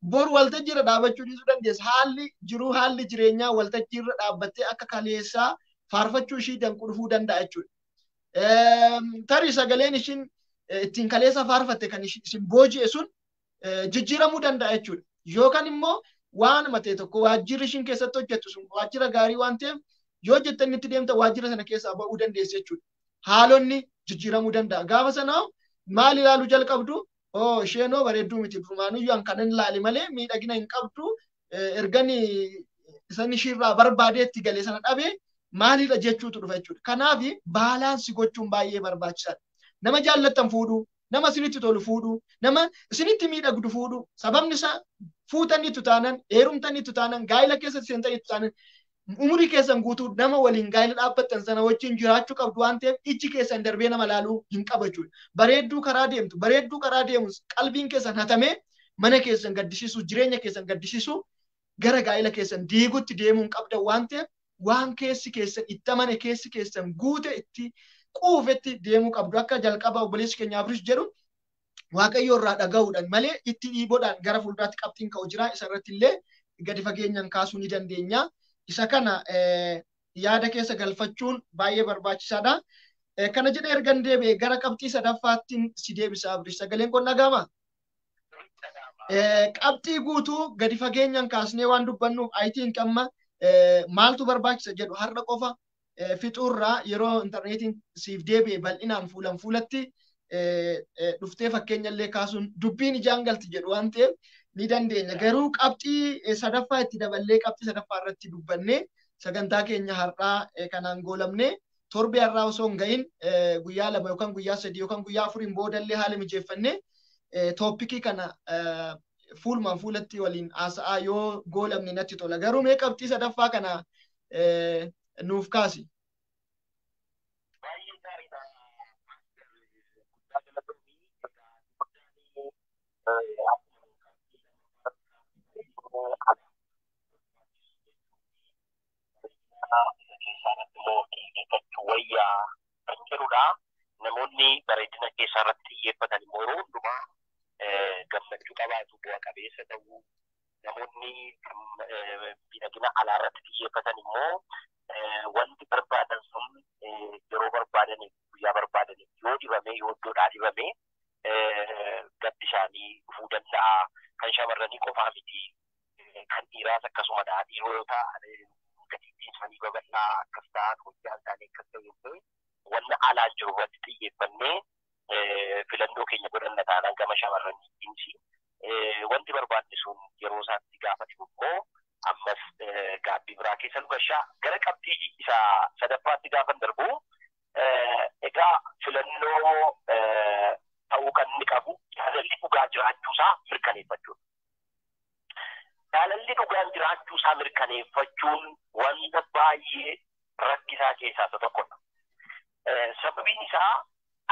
bor waltajjii dhaabbachuu dhiisuu dandeessa haalli jiruu haalli jireenyaa waltajjii dhaabbattee akka kaleessaa faarfachuu ishii danquu dhufuu danda'a jechuudha. Tarii sagaleen ishiin ittiin kaleessa faarfatte kan isin booji'e sun jijjiiramuu danda'a jechuudha. Yookaan immoo waan matee tokko waajjirri ishiin keessatti hojjettu sun waajjira gaarii waan ta'eef yoo jettanii itti deemta waajjira sana keessaa ba'uu dandeessa jechuudha. Haalonni jijjiiramuu danda'a. Gaafa sanaa maal ilaaluu jalqabdu? Isheenoo bareedduu miti durumaanuyyuu an kanan ilaali malee miidhagina hin qabdu ergani isan ishiirraa barbaadeetti galee sana dhabee maalidha jechuutu dhufa jechuudha. Kanaaf baalaansii gochuun baay'ee barbaachisaadha. Nama jaallattan fuudhuu, nama isinitti tolu fuudhuu, nama isinitti miidhagdu fuudhuu. Sababni isaa fuutaniitu taanan, heerumtaniitu taanan, gaa'ila keessatti seentaniitu taanan, umurii keessan guutuu nama waliin gaa'ila dhaabbattan sana wajjin jiraachuu qabdu waan ta'eef ijji keessan darbee nama laaluu hin qabachuudha. Bareedduu karaa deemtu, bareedduu karaa deemus qalbiin keessan hatamee mana keessan gaddisiisu, jireenya keessan gaddisiisu gara gaa'ila keessan diigutti deemuun qabda waan ta'eef waan keessi keessan itti amane keessi keessan guute itti quufetti deemuu qabdu akka jalqaba obboleessi keenya Abrish jedhu Waaqayyo irraa dhaga'uudhaan malee itti dhiiboodhaan gara fuulduraatti qabxiin ka'u jira isarratti illee gadi fageenyaan kaasuu ni dandeenya. Isa kana yaada keessa galfachuun baay'ee barbaachisaadha. Kana jedhee ergan deebi'e gara qabxii sadaffaattiin si deebisa Abrish sagaleen kun dhaga'ama. Qabxii guutuu gadi fageenyaan kaasnee waan dubbannuuf ayitiin qamma maaltu barbaachisa jedhu har'a qofa fixuurraa yeroo intarneetiin siif deebi'e bal'inaan fuulan fuulatti dhuftee fakkeenya illee kaasuun dubbiin ijaan galti jedhu waan ta'eef ni dandeenya. Garuu qabxii sadaffaa itti daballee qabxii sadaffaa irratti dubbannee sagantaa keenya har'aa kanaan goolamne torbee har'aa osoo hin gahin guyyaa lama yookaan guyyaa sadii yookaan guyyaa afuriin boodallee haala mijeeffannee tooppikii kana fuulmaan fuulatti waliin haasa'aa yoo goolamne natti tola. Garuu mee qabxii sadaffaa kana nuuf kaasi. Namoonni bareedina keessaa irratti xiyyeeffatan immoo yeroo hundumaa gammachuu qabaatu bu'a qabeessa ta'uu namoonni miidhagina alaa irratti xiyyeeffatan immoo wanti barbaadan sun yeroo barbaadaniif guyyaa barbaadaniif yoo dhibame yoo iddoodhaa dhibame gaddi isaanii dhufuu danda'a. Kan shamarranii qofaa miti kan dhiiraas akkasumadha. Dhiirota gatiittiin isaanii babal'aa akkas ta'an hojjaan isaanii akkas ta'u yoo ta'e wanna alaa jiru irratti xiyyeeffannee filannoo keenya godhanna taanaan gama shamarraniitiinsi wanti barbaadne sun yeroo isaatti gaafatu immoo ammas gaabbii biraa keessa nu gashaa gara qabxii isa sadaffaatti gaafan darbu egaa filannoo ta'uu kan inni qabu jaalalli dhugaa jiraachuusaa mirkaneeffachuudha. Jaalalli dhugaan jiraachuusaa mirkaneeffachuun wanta baay'ee rakkisaa keessaa isa tokkodha. Sababiin isaa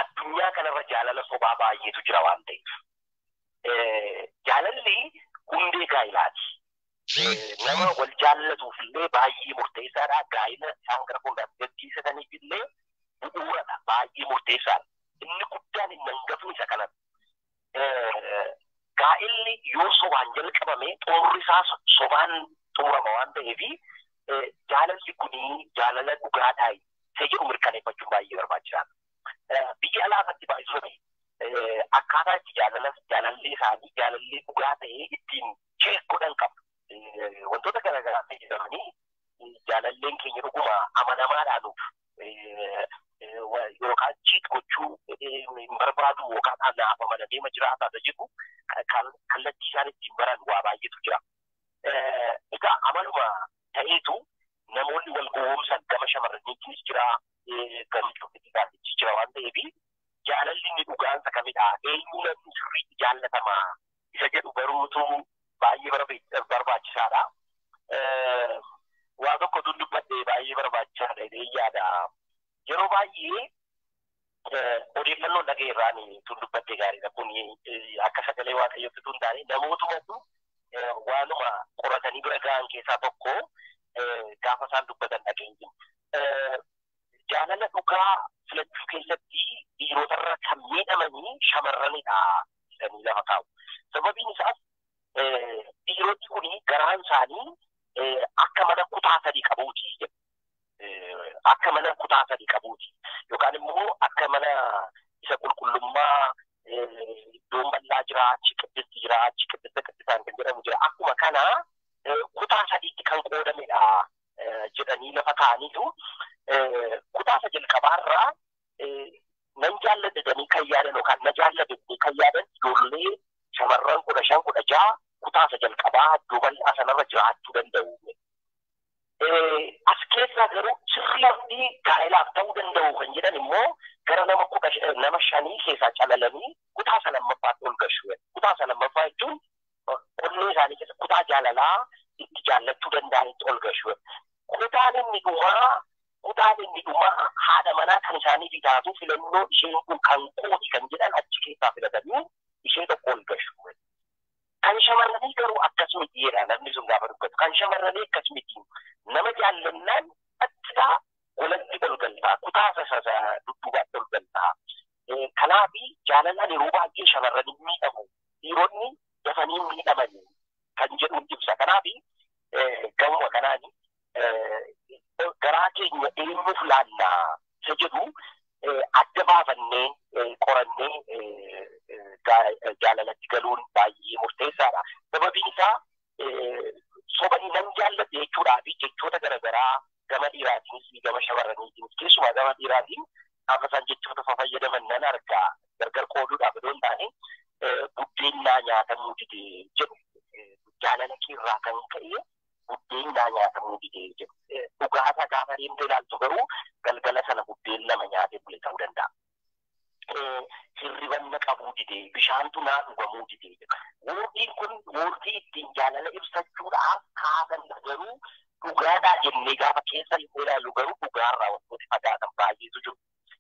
addunyaa kanarra jaalala sobaa baay'eetu jira waan ta'eef. Jaalalli hundee gaa'ilaati. Nama wal jaallatuuf illee baay'ee murteessaadha. Gaa'ila isaan gara fuulduraatti gaggeessataniif illee bu'uuradha. Baay'ee murteessaadha. Inni guddaan inni hangafni isa kanadha. Gaa'illi yoo sobaan jalqabame xumurri isaa sobaan xumurama waan ta'eef jaalalli kunii jaalala dhugaadhaa. Sejiru mirkaneeffachuun baay'ee barbaachisaadha. Biyya alaatti baay'isanii akkaataa itti jaalallee isaanii jaalallee dhugaa ta'ee ittiin cheek godhan qabu. Wantoota garaagaraa fayyadamanii jaalalleen keenya dhuguma amanamaadhaanuuf yookaan cheek gochuu hin barbaadu yookaan naaf amanamee jiraata jedhu kallattii isaan ittiin baran waa baay'eetu jira. Egaa amaluma ta'eetu namoonni wal gowwoomsan gama shamarraniitis jira, gama dhiiraatiis jira waan ta'eef jaalalli inni dhugaan isa kamidha. Eenyu namni sirriitti jaallatamaa isa jedhu baruutu baay'ee barbaachisaadha. Waa tokko dubbadhee baay'ee barbaachisaadha jedhee yaada. Yeroo baay'ee odeeffannoo dhaga'e irraan dubbadhee gaariidha. Kun akka sagalee waaqayyootti tun taane namootumatu waanuma qoratanii bira ga'an keessaa tokko gaafa isaan dubbatan dhageenyi. Jaalala dhugaa filachuu keessatti dhiirotarra kan miidhamanii shamarranidha jedhanii lafa kaa'u. Sababiin isaas dhiironni kun garaan isaanii akka mana kutaa sadii qabuuti jedhu. Akka mana kutaa sadii qabuuti yookaan immoo akka mana isa qulqullummaa iddoon bal'aa jira achi qiddisti jira achi qiddisaan kan jedhamu jira akkuma kana kutaa sadiitti kan qoodamedha jedhanii lafa kaa'aniitu kutaa isa jalqabaarraa nan jaalladhatanii kan yaadan yookaan na jaalladhatanii kan yaadan ijoollee shamarran 15-16 kutaa isa jalqabaa iddoo bal'aa sanarra jiraachuu danda'u. As keessaa garuu sirriitti gaa'elaaf ta'uu danda'u kan jedhan immoo gara nama 5 keessaa calalanii kutaa isa lammaffaatti ol gashu. Kutaa isa lammaffaa jechuun onnee isaanii keessa kutaa jaalalaa itti jaallachuu danda'anitti ol gashu. Kutaan inni dhumaa haadha manaa kan isaaniif taatu filannoo isheen kun kan kooti kan jedhan achi keessaa filatanii ishee tokko ol gashu. Kan shamarranii garuu akkasumatti jedha namni sun gaafa dubbatu. Kan shamarranii akkasumatti nama jaallannaan addaa walatti ol galtaa kutaa isa dudduubaatti ol galtaa. Kanaaf jaalalaan yeroo baay'ee shamarranii miidhamu dhiironni dafanii miidhamanii kan jedhu ibsa. Kanaaf gamuma kanaan garaa keenya eenyuuf laannaa isa jedhu adda baafannee qorannee jaalalatti galuun baay'ee murteessaadha. Sababiin isaa sobanii nan jaalladhe jechuudhaa fi jechoota garaagaraa gama dhiiraatiinis gama shamarraniitiinis keessumaa gama dhiiraatiin gaafa isaan jechoota fayyadaman nan argaa gargar qooduudhaaf osoo hin taane buddeen naa nyaatamuu dide jedhu jaalala keerraa kan ka'e buddeen naa nyaatamuu dide jedhu dhugaataa gaafa deemtee ilaaltu garuu galgala sana buddeen lama nyaatee bule ta'uu danda'a. Hirribanna qabuu dide bishaantu naa dhugamuu dide woordiin kun woordii ittiin jaalala ibsachuudhaaf kaasan garuu dhugaadhaa jennee gaafa keessa ilaallu garuu dhugaarraa wantoota fagaatan baay'eetu jiru.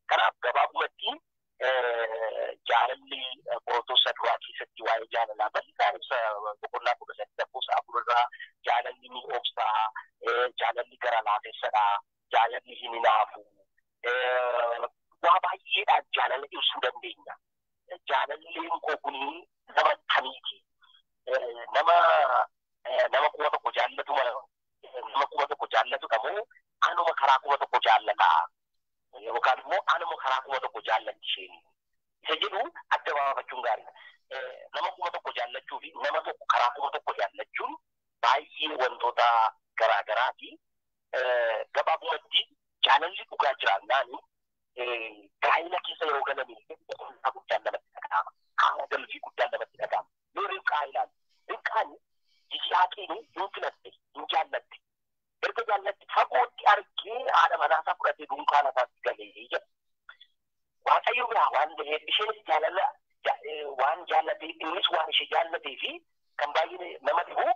Kanaaf gabaabumatti jaalalli Qorontos duraa keessatti waa'ee jaalalaa bal'inaan ibsa boqonnaa 18 jaalalli ni obsaa, jaalalli gara laafessadha, jaalalli hin hinaafu. Waa baay'eedhaan jaalala ibsuu dandeenya. Jaalalleen koo kun nama akkamiiti? Nama kuma tokko jaallatudha moo anuma karaa kuma tokko jaallataa? Yookaan immoo anuma karaa kuma tokko jaallatti isheen? Isa jedhu adda baafachuun gaariidha. Nama kuma tokko jaallachuu fi nama tokko karaa kuma tokko jaallachuun baay'ee wantoota garaagaraati. Gabaabumatti jaalalli dhugaa jiraannaan gaa'ela keessa yeroo galanii qonnaa guddaan namatti dhaga'ama. Haala galfii guddaan namatti dhaga'ama. Yoo rinqaa ilaalu rinqaan Yisihaaqiin hin filatte hin jaallatte. Erga jaallatti fagootti argee haadha manaasaa fudhatee dunkaana isaatti galee jedha. Waaqayyo biraa waan ta'eef isheenis jaalala waan jaallatee innis waan ishee jaallatee fi kan baay'ee nama dhibu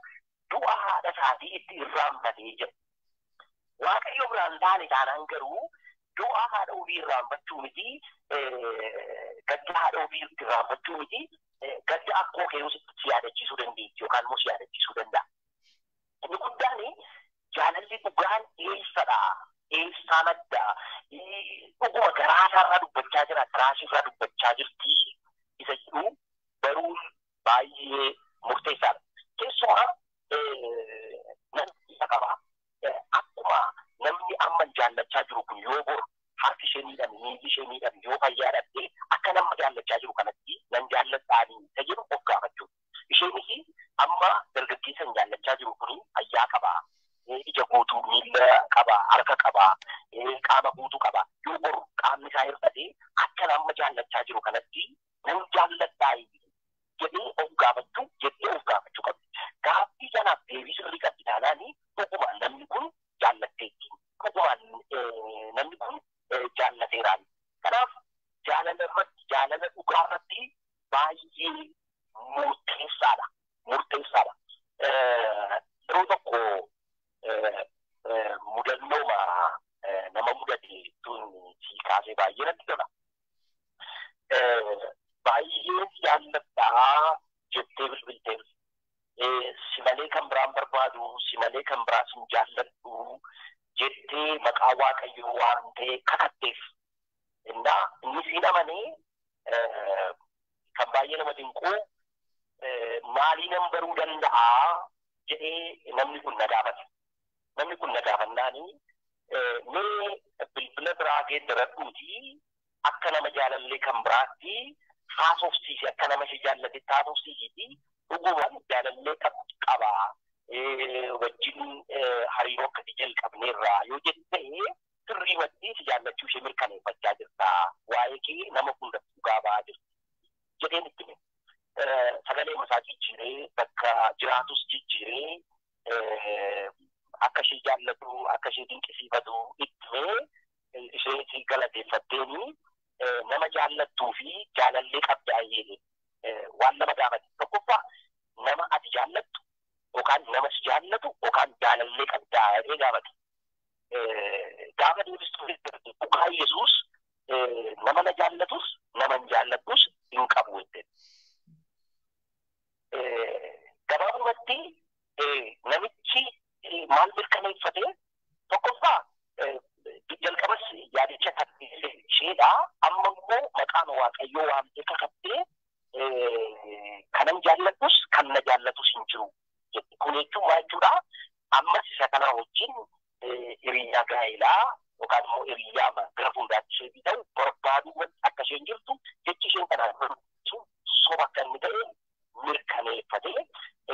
du'a haadha isaatii itti irraanfatee jedha. Waaqayyo biraan taane taanaan garuu du'a haadha ofii irraanfachuu miti gadda haadha ofii irraanfachuu miti gadda akkoo keessa si yaadachiisuu dandeetti yookaan immoo si yaadachiisuu danda'a. Inni guddaan jaalalli dhugaan eessadha? Eessaa maddaa? Dhuguma garaa isaarraa dubbachaa jira, garaa isheerraa dubbachaa jirti isa jedhu baruun baay'ee murteessaadha. Keessumaa namni isa qaba. Akkuma namni amma jaallachaa jiru kun yoo boru harki ishee miidhame, miilli ishee miidhame yoo fayyaa dhabdee akka nama jaallachaa jiru kanatti nan jaalladhaanii isa jedhu of gaafachuu. Isheenis amma dargaggeessa hin jaallachaa jiru kun fayyaa qaba. Ija guutuu miila qaba, harka qaba, qaama guutuu qaba. Yoo boru qaamni isaa hir'ate akka nama jaallachaa jiru kanatti nan jaalladhaanii jedhee of gaafachuu qabdi. Gaaffii kanaaf deebii sirrii qabdi taanaanii dhuguma namni kun jaallatteetti. Dhuguma namni kun jaallateeraan. Kanaaf jaalala dhugaa irratti baay'ee murteessaadha. Yeroo tokko mudannoo nama mudate tun si kaasee baay'ee natti tola. Baay'ee jaalladhaa jettee bilbilteef si malee kan biraan barbaadu, si malee kan biraa sin jaalladhu jettee maqaa Waaqayyoo waan ta'e kakatteef. Inni siin amanee kan baay'ee nama dinquu maalii nan baruu danda'a jedhee namni kun na gaafate. Namni kun na gaafannaanii mee bilbila biraa geeddaradhuutii akka nama jaalallee kan biraatti haasofsiisi, akka nama si jaallatetti haasofsiisiiti dhugumaan jaalallee qaba wajjin hariiroo akkasii jalqabneerraa yoo jettee sirrii wajjin si jaallachuu ishee mirkaneeffachaa jirta. Waa'ee kee nama hundatti dhugaa ba'aa jirti jedheen itti hime. Sagalee masaa jijjiiree bakka jiraatus jijjiiree akka ishee jaallatu akka ishee dinqisiifatu itti himee ishee si galateeffatteeni nama jaallattuu fi jaalallee qabdaa'ee waan nama gaafate. Tokkoffaa nama ati jaallattu yookaan nama si jaallatu yookaan jaalallee qabdaa'ee gaafate. Gaafa deebistuu dhugaa Yesuus nama na jaallatus nama hin jaallattus hin qabu jettee. Gabaabumatti namichi maal mirkaneeffate tokkoffaa jalqabas yaadicha tattee isheedha. Amma immoo maqaan Waaqayyoo waan ta'e kakattee kanan jaalladhus kan na jaallatus hin jiru jette. Kun jechuun maal jechuudha? Ammas isa kana wajjin hiriyaa gaa'elaa yookaan immoo hiriyaa gara fuulduraatti ishee ta'u barbaaduu akka isheen jirtu jechi isheen kanaan barbaadu soba akka inni ta'e mirkaneeffate.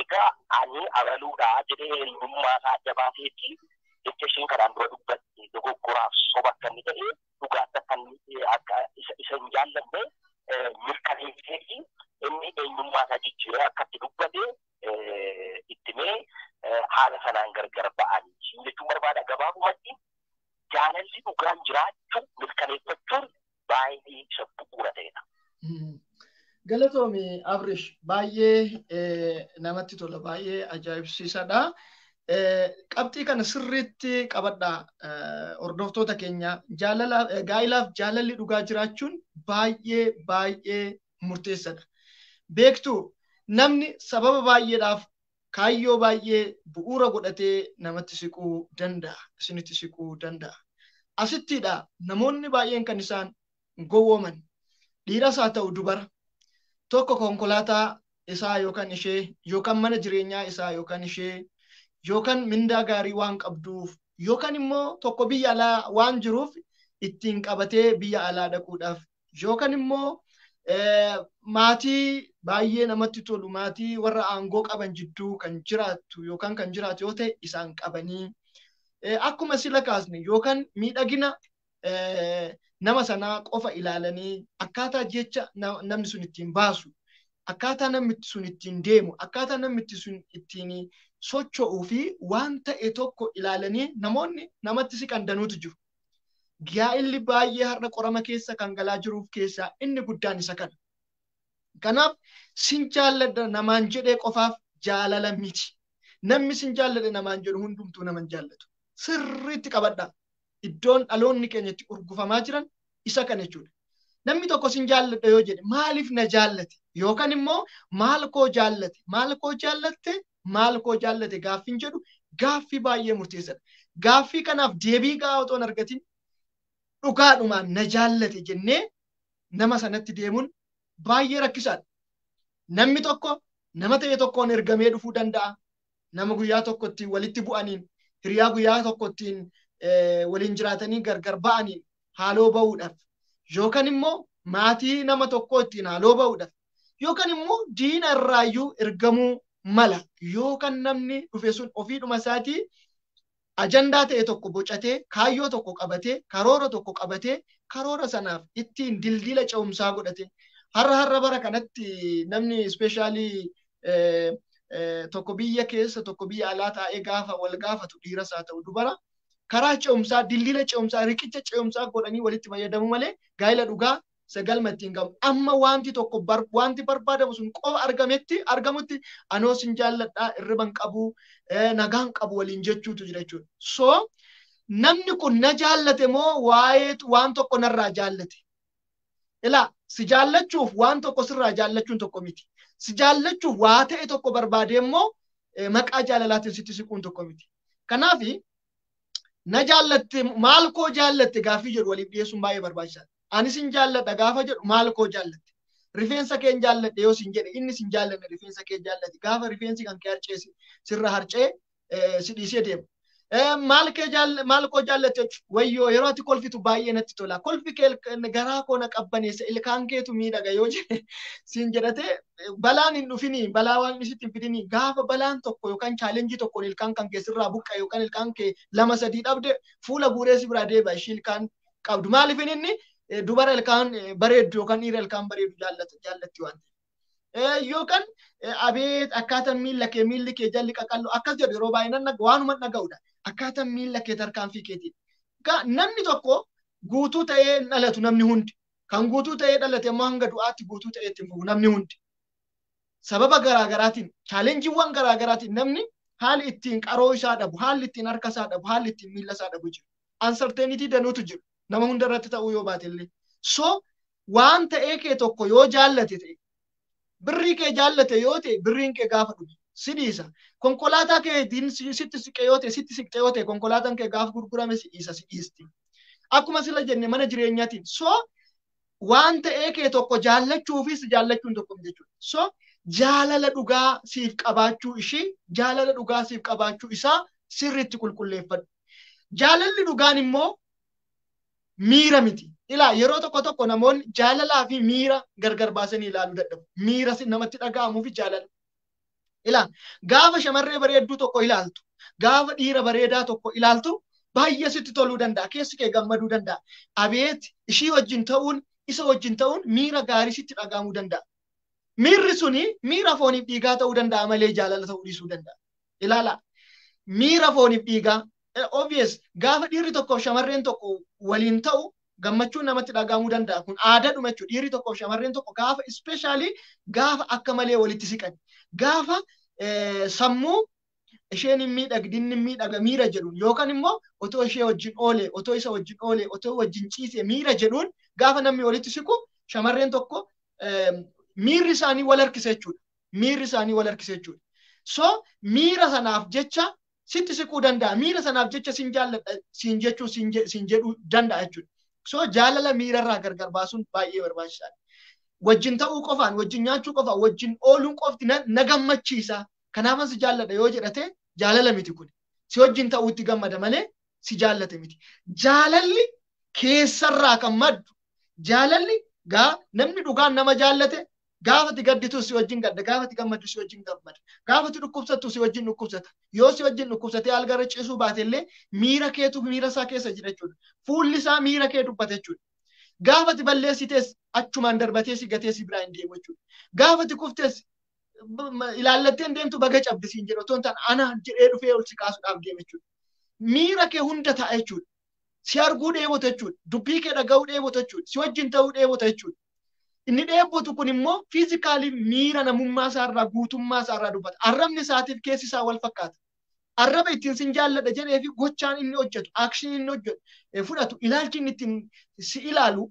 Egaa ani abaluudhaa jedhee eenyummaa isaa adda baaseetti jecha isheen kanaan dura dubbatte dogoggoraaf soba akka inni ta'e dhugaatti akka isa hin jaallanne mirkaneeffateefi inni eenyummaa isaa jijjiiree akkatti dubbate itti himee haala sanaan gargar ba'anii jechuun barbaada. Gabaabumatti jaalalli dhugaan jiraachuu mirkaneeffachuun baay'ee isa bu'uura ta'edha. Galatoomii Abrish baay'ee namatti tola, baay'ee ajaa'ibsiisadha. Qabxii kana sirriitti qabadhaa hordoftoota keenya. Gaa'elaaf jaalalli dhugaa jiraachuun baay'ee murteessadha. Beektuu namni sababa baay'eedhaaf kaayyoo baay'ee bu'uura godhatee namatti siquu danda'a, isinitti siquu danda'a. Asittidha namoonni baay'een kan isaan gowwooman dhiiras haa ta'u dubara tokko konkolaataa isaa yookaan ishee yookaan mana jireenyaa isaa yookaan ishee yookaan mindaa gaarii waan qabduuf yookaan immoo tokko biyya alaa waan jiruuf ittiin qabatee biyya alaa dhaquudhaaf yookaan immoo maatii baay'ee namatti tolu maatii warra aangoo qaban jidduu kan jiraatu yookaan kan jiraatu yoo ta'e isaan qabanii akkuma sila kaasne yookaan miidhagina nama sanaa qofa ilaalanii akkaataa jecha namni sun ittiin baasu akkaataa namni sun ittiin deemu akkaataa namni sun ittiin socho'uu fi waan ta'e tokko ilaalanii namoonni namatti siqan danuutu jiru. Gaa'elli baay'ee har'a qorama keessa kan galaa jiruuf keessaa inni guddaan isa kana. Kanaaf sin jaalladha namaan jedhee qofaaf jaalala miti. Namni sin jaalladha namaan jedhu hundumtuu naman jaallatu. Sirriitti qabadha. Iddoon dhaloonni keenya itti urgufamaa jiran isa kana jechuudha. Namni tokko sin jaalladha yoo jedhe maaliif na jaallate yookaan immoo maal koo jaallate maal koo jaallatte maal koo jaallate gaaffiin jedhu gaaffii baay'ee murteessaadha. Gaaffii kanaaf deebii gahaa otoo hin argatin dhugaadhumaan na jaallate jennee nama sanatti deemuun baay'ee rakkisaadha. Namni tokko nama ta'e tokkoon ergamee dhufuu danda'a. Nama guyyaa tokko ittiin walitti bu'aniin hiriyaa guyyaa tokko ittiin waliin jiraatanii gargar ba'aniin haaloo ba'uudhaaf yookaan immoo maatii nama tokko ittiin haaloo ba'uudhaaf yookaan immoo diina irraayyuu ergamuu mala yookaan namni dhufe sun ofiidhuma isaatii ajandaa ta'e tokko bocatee kaayyoo tokko qabatee karoora tokko qabatee karoora sanaaf ittiin dildila ce'umsaa godhate har'a bara kanatti namni ispeeshaalii tokko biyya keessa tokko biyya alaa taa'ee gaafa wal gaafatu dhiiras haa ta'u dubara karaa ce'umsaa dildila ce'umsaa riqicha ce'umsaa godhanii walitti fayyadamu malee gaa'ela dhugaa sagalma ittiin qabu amma wanti tokko wanti barbaadamu sun qofa argamutti anoo sin jaalladhaa irriban qabu nagaan qabu waliin jechuutu jira jechuudha. So namni kun na jaallate moo waan tokko narraa jaallate? Ilaa si jaallachuuf waan tokko sirraa jaallachuun tokko miti. Si jaallachuuf waa ta'e tokko barbaade immoo maqaa jaalalaatiin sitti siquun tokko miti. Kanaafi na jaallatte maal koo jaallatte gaaffii jedhu waliif dhiyeessuun baay'ee barbaachisaadha. Ani sin jaalladha gaafa jedhu maal koo jaallatte. Rifeensa kee jaalladhe yoo sin jedhe inni sin jaalladhe rifeensa kee jaallate gaafa rifeensi kan kee harcee sirra harcee si dhiisee deema. Maal koo jaallatte wayyoo yeroo ati kolfitu baay'ee natti tola. Kolfi kee garaa koo na qabbaneessa ilkaan keetu miidhaga yoo jedhe sin jedhate balaan hin dhufini balaa waan isitti hin fidini gaafa balaan tokko yookaan chaalenjii tokkoon ilkaan kan kee sirraa buqqa'e yookaan ilkaan kee 2-3 dhabde fuula guuree si biraa deebi'a ishii ilkaan qabdu. Maaliif inni dubara ilkaan bareeddu yookaan dhiira ilkaan bareeddu jaallatti waan ta'eef. Yookaan abeet akkaataan miilli kee jalli qaqallu akkas jedhu yeroo baay'inaan waanuma dhaga'udha. Akkaataan miila kee tarkaanfii keetiin. Namni tokko guutuu ta'ee dhalatu namni hundi. Kan guutuu ta'ee dhalate immoo hanga du'aatti guutuu ta'ee ittiin fufu namni hundi. Sababa garaagaraatiin, chaalenjiiwwan garaagaraatiin namni haalli ittiin qaroo isaa dhabu, haalli ittiin harka isaa dhabu, haalli ittiin miila isaa dhabu jiru. Uncertainty danuutu jiru. Nama hunda irratti ta'uu yoo baate illee. So waan ta'ee kee tokko yoo jaallate ta'e, birrii kee jaallate yoo ta'e birriin kee gaafa dhume. Sidiisa. Konkolaataa kee sitti siqee yoo ta'e konkolaataan kee gaafa gurgurame sidiisti. Akkuma sila jenne mana jireenyaatiin. So waan ta'ee kee tokko jaallachuufis jaallachuun tokko jechuudha. So jaalala dhugaa siif qabaachuu ishii jaalala dhugaa siif qabaachuu isaa sirriitti qulqulleeffadhu. Jaalalli dhugaan immoo miira miti. Ilaa yeroo tokko namoonni jaalalaa fi miira gargar baasanii ilaaluu dadhabu. Miira namatti dhaga'amuu fi jaalala. Ilaa gaafa shamarree bareedduu tokko ilaaltu, gaafa dhiira bareedaa tokko ilaaltu baay'ee sitti toluu danda'a. Keessi kee gammaduu danda'a. Abeet ishii wajjin ta'uun isa wajjin ta'uun miira gaarii sitti dhaga'amuu danda'a. Miirri suni miira fooniif dhiigaa ta'uu danda'a malee jaalala ta'uu dhiisuu danda'a. Ilaala miira fooniif dhiigaa. Obvious gaafa dhiirri tokkoof shamarreen tokko waliin ta'u gammachuun namatti dhaga'amuu danda'a. Kun aadaadhuma jechuudha. Dhiirri tokkoof shamarreen tokko gaafa especially gaafa akka malee walitti siqan. Gaafa sammuu isheen hin miidhagdi inni miidhaga miira jedhuun yookaan immoo otoo ishee wajjin oole otoo isa wajjin oole otoo wajjin ciise miira jedhuun gaafa namni walitti siqu shamarreen tokko miirri isaanii wal harkisa jechuudha. Miirri isaanii wal harkisa jechuudha. So miira sanaaf jecha sitti siquu danda'a. Miira sanaaf jecha sin jaalladha sin jechuu sin jedhuu danda'a jechuudha. So jaalala miirarraa gargar baasuun baay'ee barbaachisaadha. Wajjin ta'uu qofaan, wajjin nyaachuu qofaan, wajjin ooluun qofti na gammachiisa. Kanaafan si jaalladha yoo jedhate jaalala miti kun. Si wajjin ta'uu itti gammada malee si jaallate miti. Jaalalli keessarraa kan maddu. Jaalalli namni dhugaan nama jaallate gaafati gadditu si wajjin gadda, gaafati gammadu si wajjin gammada. Gaafati dhukkubsattu si wajjin dhukkubsata. Yoo si wajjin dhukkubsatee algarra ciisuu baate illee miira keetu miira isaa keessa jira jechuudha. Fuulli isaa miira kee dubbata jechuudha. Gaafati balleessites achumaan darbatee si gatee si biraa hin deemu jechuudha. Gaafati kuftes ilaallatteen deemtu baga cabdisiin jedhu otoo hin taane ana jedhee dhufee ol si kaasuudhaaf deema jechuudha. Miira kee hunda ta'a jechuudha. Si arguu dheebota jechuudha. Dubbii kee dhaga'uu dheebota jechuudha. Si wajjin ta'uu dheebota jechuudha. Inni dheebotu kun immoo fiizikaalii miira namummaa isaarraa guutummaa isaarraa dubbata. Arrabni isaatiif keessi isaa wal fakkaata. Arraba ittiin sin jaalladha jedhee fi gochaan inni hojjetu, aakshiin inni hojjetu, fudhatu, ilaalchi inni ittiin si ilaalu,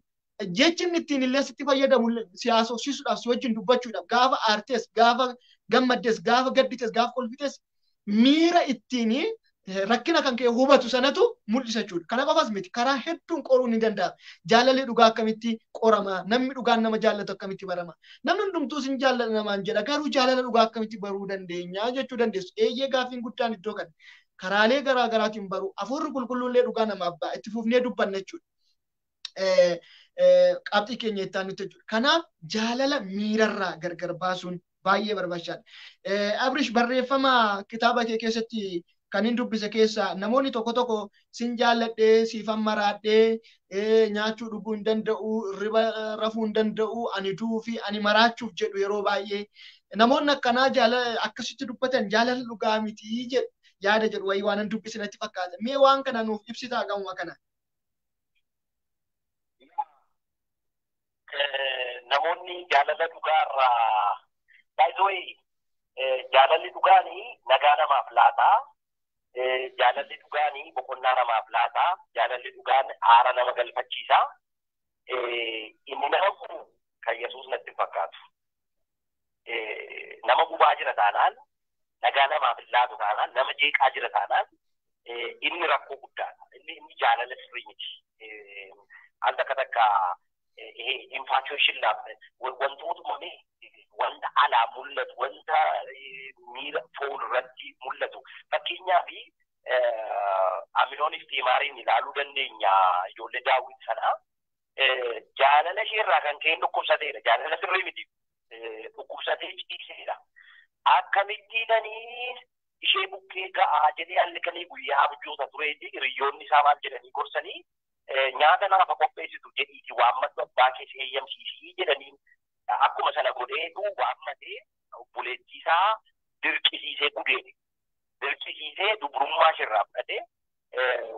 jechi inni ittiin illee sitti fayyadamu siyaasofsiisuudhaaf si wajjin dubbachuudhaaf gaafa aartes, gaafa gammaddes, gaafa gaddites, gaafa kolfites miira ittiin rakkina kan kee hubatu sanatu mul'isa jechuudha. Kana qofas miti karaa hedduun qoruu ni danda'a. Jaalalli dhugaa akkamitti qorama? Namni dhugaan nama jaallatu akkamitti barama? Namni hundumtuu sin jaallata namaan jedha. Garuu jaalala dhugaa akkamitti baruu dandeenya jechuu dandeessu. Eeyyee gaaffiin guddaan iddoo kana. Karaalee garaa garaatiin baruu. Hafuurri qulqulluullee dhugaa namaaf ba'a. Itti fufnee dubbanna jechuudha. Qabxii keenya ittaan nuti jechuudha. Kanaaf jaalala miirarraa gargar baasuun baay'ee barbaachisaadha. Abrish barreeffama kitaaba kee keessatti kan hin dubbise keessa namoonni tokko sin jaalladhee siifan maraadhee nyaachuu dhuguu hin danda'u riba rafuu hin danda'u ani du'uu fi ani maraachuuf jedhu yeroo baay'ee namoonni akkanaa jaalala akkasitti dubbatan jaalala dhugaa miti jedhu yaada jedhu wayii waan hin dubbisinatti fakkaata. Mee waan kana nuuf ibsitaa gamuma kana. Namoonni jaalala dhugaarraa baay'ee jaalalli dhugaanii nagaa namaaf laata. Jaalalli dhugaanii boqonnaa namaaf laata. Jaalalli dhugaan aara nama galfachiisa. Inni nama kun kan Yesuus natti fakkaatu. nama gubaa jira taanaan nagaa namaaf hin laatu taanaan nama jeeqaa jira taanaan inni rakkoo guddaadha. Inni jaalala sirrii miti. Al takka infatuation wantootuma wanta alaa mul'atu wanta miira fuulduratti mul'atu fakkeenyaaf Aminoon Iftiimaariin ilaaluu dandeenya ijoollee Daawit sanaa jaalala isheerraa kan ka'e dhukkubsateedha. Jaalala sirrii miti. Dhukkubsatee ciiseedha. Akkamittiidhanii ishee bukkee ga'aa jedhee halkanii guyyaa abjuuta tureeti hiriyoonni isaa maal jedhanii gorsanii nyaata naaf qopheessitu jedhiiti waammadhu abbaa keessa eeyyamsiisii jedhanii akkuma sana godheetu waammatee obboleettii isaa dirqisiisee gudeede. Dirqisiisee dubrummaa ishirraa fudhatee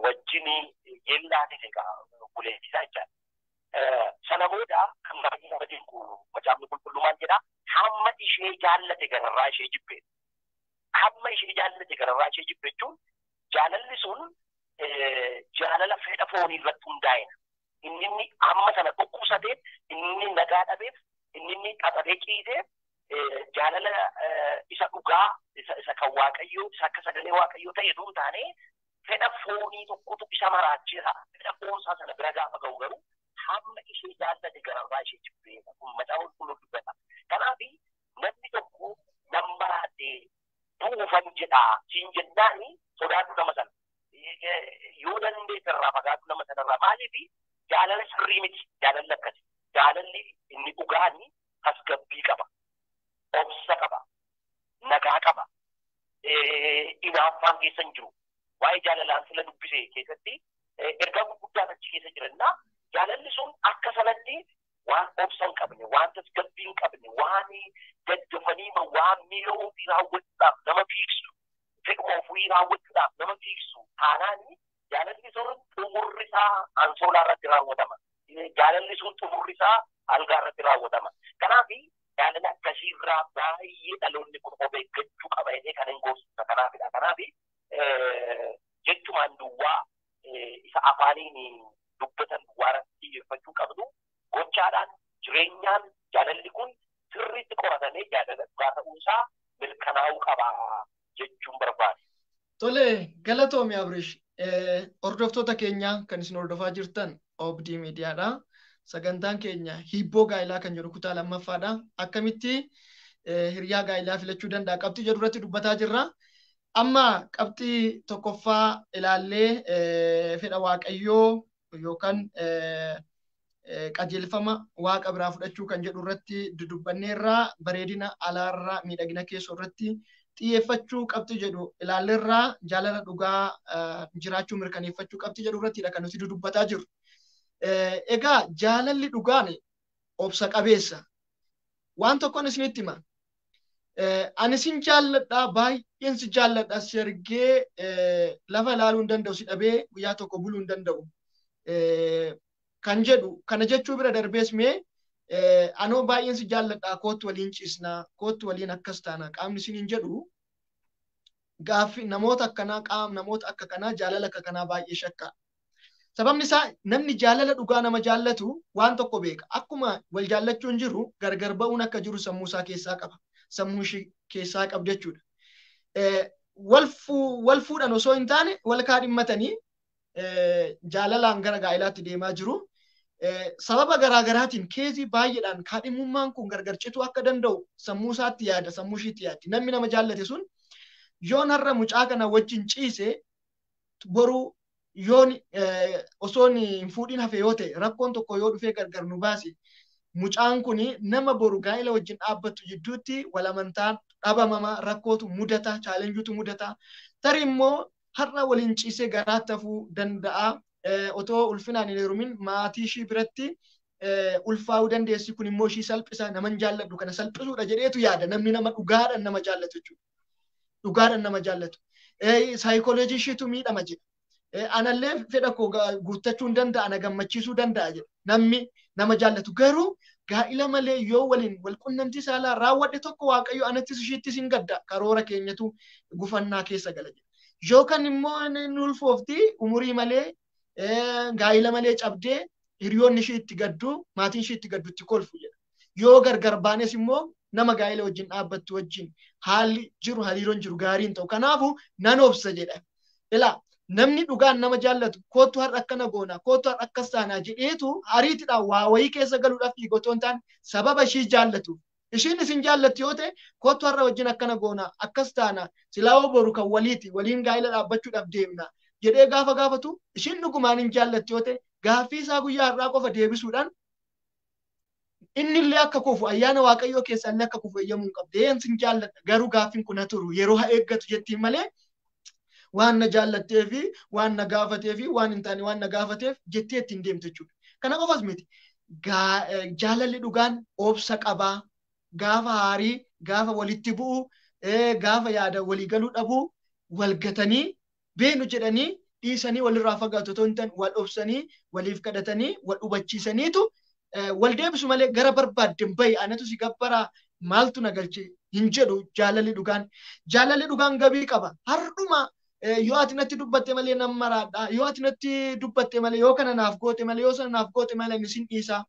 wajjin yeellaatis egaa obboleettii isaa jechaadha. Sana booda kan baay'ee nama dinqu macaafni qulqullumaan jedha hamma ishee jaallate gararraa ishee jibbe. Hamma ishee jaallate gararraa ishee jibbe jechuun jaalalli sun jaalala fedha foonii irratti hundaa'edha. Inni amma sana dhukkubsateef, inni nagaa dhabeef, inni qabatee ciiseef jaalala isa dhugaa, isa kan waaqayyoo, isa akka sagalee waaqayyoo ta'e duun taane fedha foonii tokkotu isa maraachisa. Fedha foonsaa sana bira gaafa ga'u garuu hamma ishee jaallate gararraa ishee jibbeedha. Uummataa qulqulluu dubbata. Kanaaf namni tokko nama baraatee buufan jedhaa siin jennaani sodaatu nama sana. Yoo dandeesse irraa fagaatu nama sanarraa maaliif jaalala sirrii miti jaalalli akkasi. Jaalalli inni dhugaani tasgabbii qaba. Obsa qaba. Nagaa qaba. Inaaffaan keessa hin jiru. Waa'ee jaalalaan sila dubbise keessatti ergaa gurguddaan achi keessa jirannaa jaalalli sun akka sanatti waan obsa hin qabne, waan tasgabbii hin qabne, waan gaggafanii waan miira ofii raawwachuudhaaf nama fiigsu, fedhuma ofii raawwachuudhaaf nama fiigsu taanaani jaalalli sun xumurri isaa ansoolaa irratti raawwatama. Jaalalli sun xumurri isaa algaa irratti raawwatama. Kanaaf jaalala akkasiirraa baay'ee dhaloonni kun of eeggachuu qaba jedhee kan hin gorsudha. Kanaafidha. Kanaaf jechumaan duwwaa isa afaaniin dubbatan duwwaa irratti xiyyeeffachuu qabdu gochaadhaan jireenyaan jaalalli kun sirriitti qoratamee jaalala dhugaa ta'uusaa mirkanaa'uu qaba jechuun barbaade. Tole galatoomi Abrish. Hordoftoota keenya kan isin hordofaa jirtan Obdii Miidiyaadha. Sagantaan keenya hibboo gaa'ilaa kan jedhu kutaa lammaffaadha. Akkamitti hiriyaa gaa'ilaa filachuu danda'a qabxii jedhu irratti dubbataa jirra. Amma qabxii tokkoffaa ilaallee fedha waaqayyoo yookaan qajeelfama waaqa biraa fudhachuu kan jedhu irratti dudubbanneerraa bareedina alaarraa miidhagina keessoo irratti xiyyeeffachuu qabxii jedhu ilaalleerraa jaalala dhugaa jiraachuu mirkaneeffachuu qabxii jedhu irrattidha kan nuti dudubbataa jirru. Egaa jaalalli dhugaan obsa qabeessa. Waan tokkoon isinitti hima. Ani sin jaalladhaa baay'een si jaalladhaa si argee lafa ilaaluu hin danda'u si dhabee guyyaa tokko buluu hin danda'u. Kan jedhu kana jechuu bira darbees mee anoo baay'een si jaalladhaa kootu waliin ciisnaa kootu waliin akkas taana qaamni sin hin jedhu gaaffii namoota akkanaa namoota akka kanaa jaalala akka kanaa baay'ee shakka. Sababni isaa namni jaalala dhugaa nama jaallatu waan tokko beeka. Akkuma wal jaallachuun jiru gargar ba'uun akka jiru sammuu isaa keessaa qaba. Sammuu ishee keessaa qabdu jechuudha. Wal fuudhan osoo hin taane wal kaadhimmatanii jaalalaan gara gaa'ilaatti deemaa jiru. Sababa garaagaraatiin keezii baay'eedhaan kaadhimummaan kun gargar cituu akka danda'u sammuu isaatti yaada, sammuu ishiitti yaaddi. Namni nama jaallate sun yoon har'a mucaa kana wajjin ciise boruu yoon osoo hin fuudhin hafe yoo ta'e rakkoon tokko yoo dhufee gargar nu baase mucaan kun nama boru gaa'ila wajjin dhaabbattu jidduutti walamantaan dhabamama rakkootu mudata chaalenjuutu mudata tarii immoo har'a waliin ciisee garaatti hafuu danda'a otoo ulfinaan hin heerumin maatii ishii biratti ulfaa'uu dandeessi kun immoo ishii salphisa naman jaalladhu kana salphisuudha jedheetu yaada namni nama dhugaadhaan nama jaallatu jechuudha. Dhugaadhaan nama jaallatu. Saayikooloojii ishiitu miidhama jedha. Anallee fedha koo guuttachuu hin danda'a ana gammachiisuu danda'a jedha. Namni nama jaallatu garuu gaa'ila malee yoo waliin wal qunnamtii saalaa raawwadhe tokko waaqayyo anattis ishiittis hin gadda karoora keenyatu gufannaa keessa gala jedha. Yookaan immoo inni ulfoofti umurii malee gaa'ila malee cabdee hiriyoonni ishii itti gaddu maatiin ishii itti gaddu itti kolfu jedha. Yoo gargar baanes immoo nama gaa'ela wajjin dhaabbattu wajjin haalli jiru hariiroon jiru gaariin ta'u. Kanaafuu nan obsa jedha. Ilaa namni dhugaan nama jaallatu kootu har'a akkana goona kootu har'a akkas taanaa jedheetu ariitiidhaan waa wayii keessa galuudhaaf dhiigotoo hin taane sababa ishii jaallatu. Ishiin isin jaallatti yoo ta'e kootu har'a wajjin akkana goona akkas taana silaa boru kan waliiti waliin gaa'ela dhaabbachuudhaaf deemna jedhee gaafa gaafatu ishiin dhugumaan hin jaallatti yoo ta'e gaaffii isaa guyyaa har'aa qofa deebisuudhaan inni illee akka kufu ayyaana waaqayyoo keessaa illee akka kufu eeyyamuu qabdee sin jaalladha garuu gaaffiin kun turu yeroo haa eeggatu jettiin malee waan na jaallattee fi waan na gaafatee fi waan hin taane waan na gaafateef jettee ittiin deemtu jechuudha. Kana qofas miti jaalalli dhugaan obsa qabaa gaafa haarii gaafa walitti bu'u gaafa yaada walii galuu dhabuu wal gatanii beenu jedhanii dhiisanii walirraa fagaatu otoo hin taane wal obsanii waliif kadhatanii wal hubachiisaniitu wal deebisu malee gara barbaadden bahi anatu si gabbara maaltu na galche hin jedhu jaalalli dhugaan gabii qaba. Harduma yoo ati natti dubbatte malee nan maraadha yoo ati natti dubbatte malee yoo kana naaf goote malee yoo sana naaf goote malee nisin dhiisa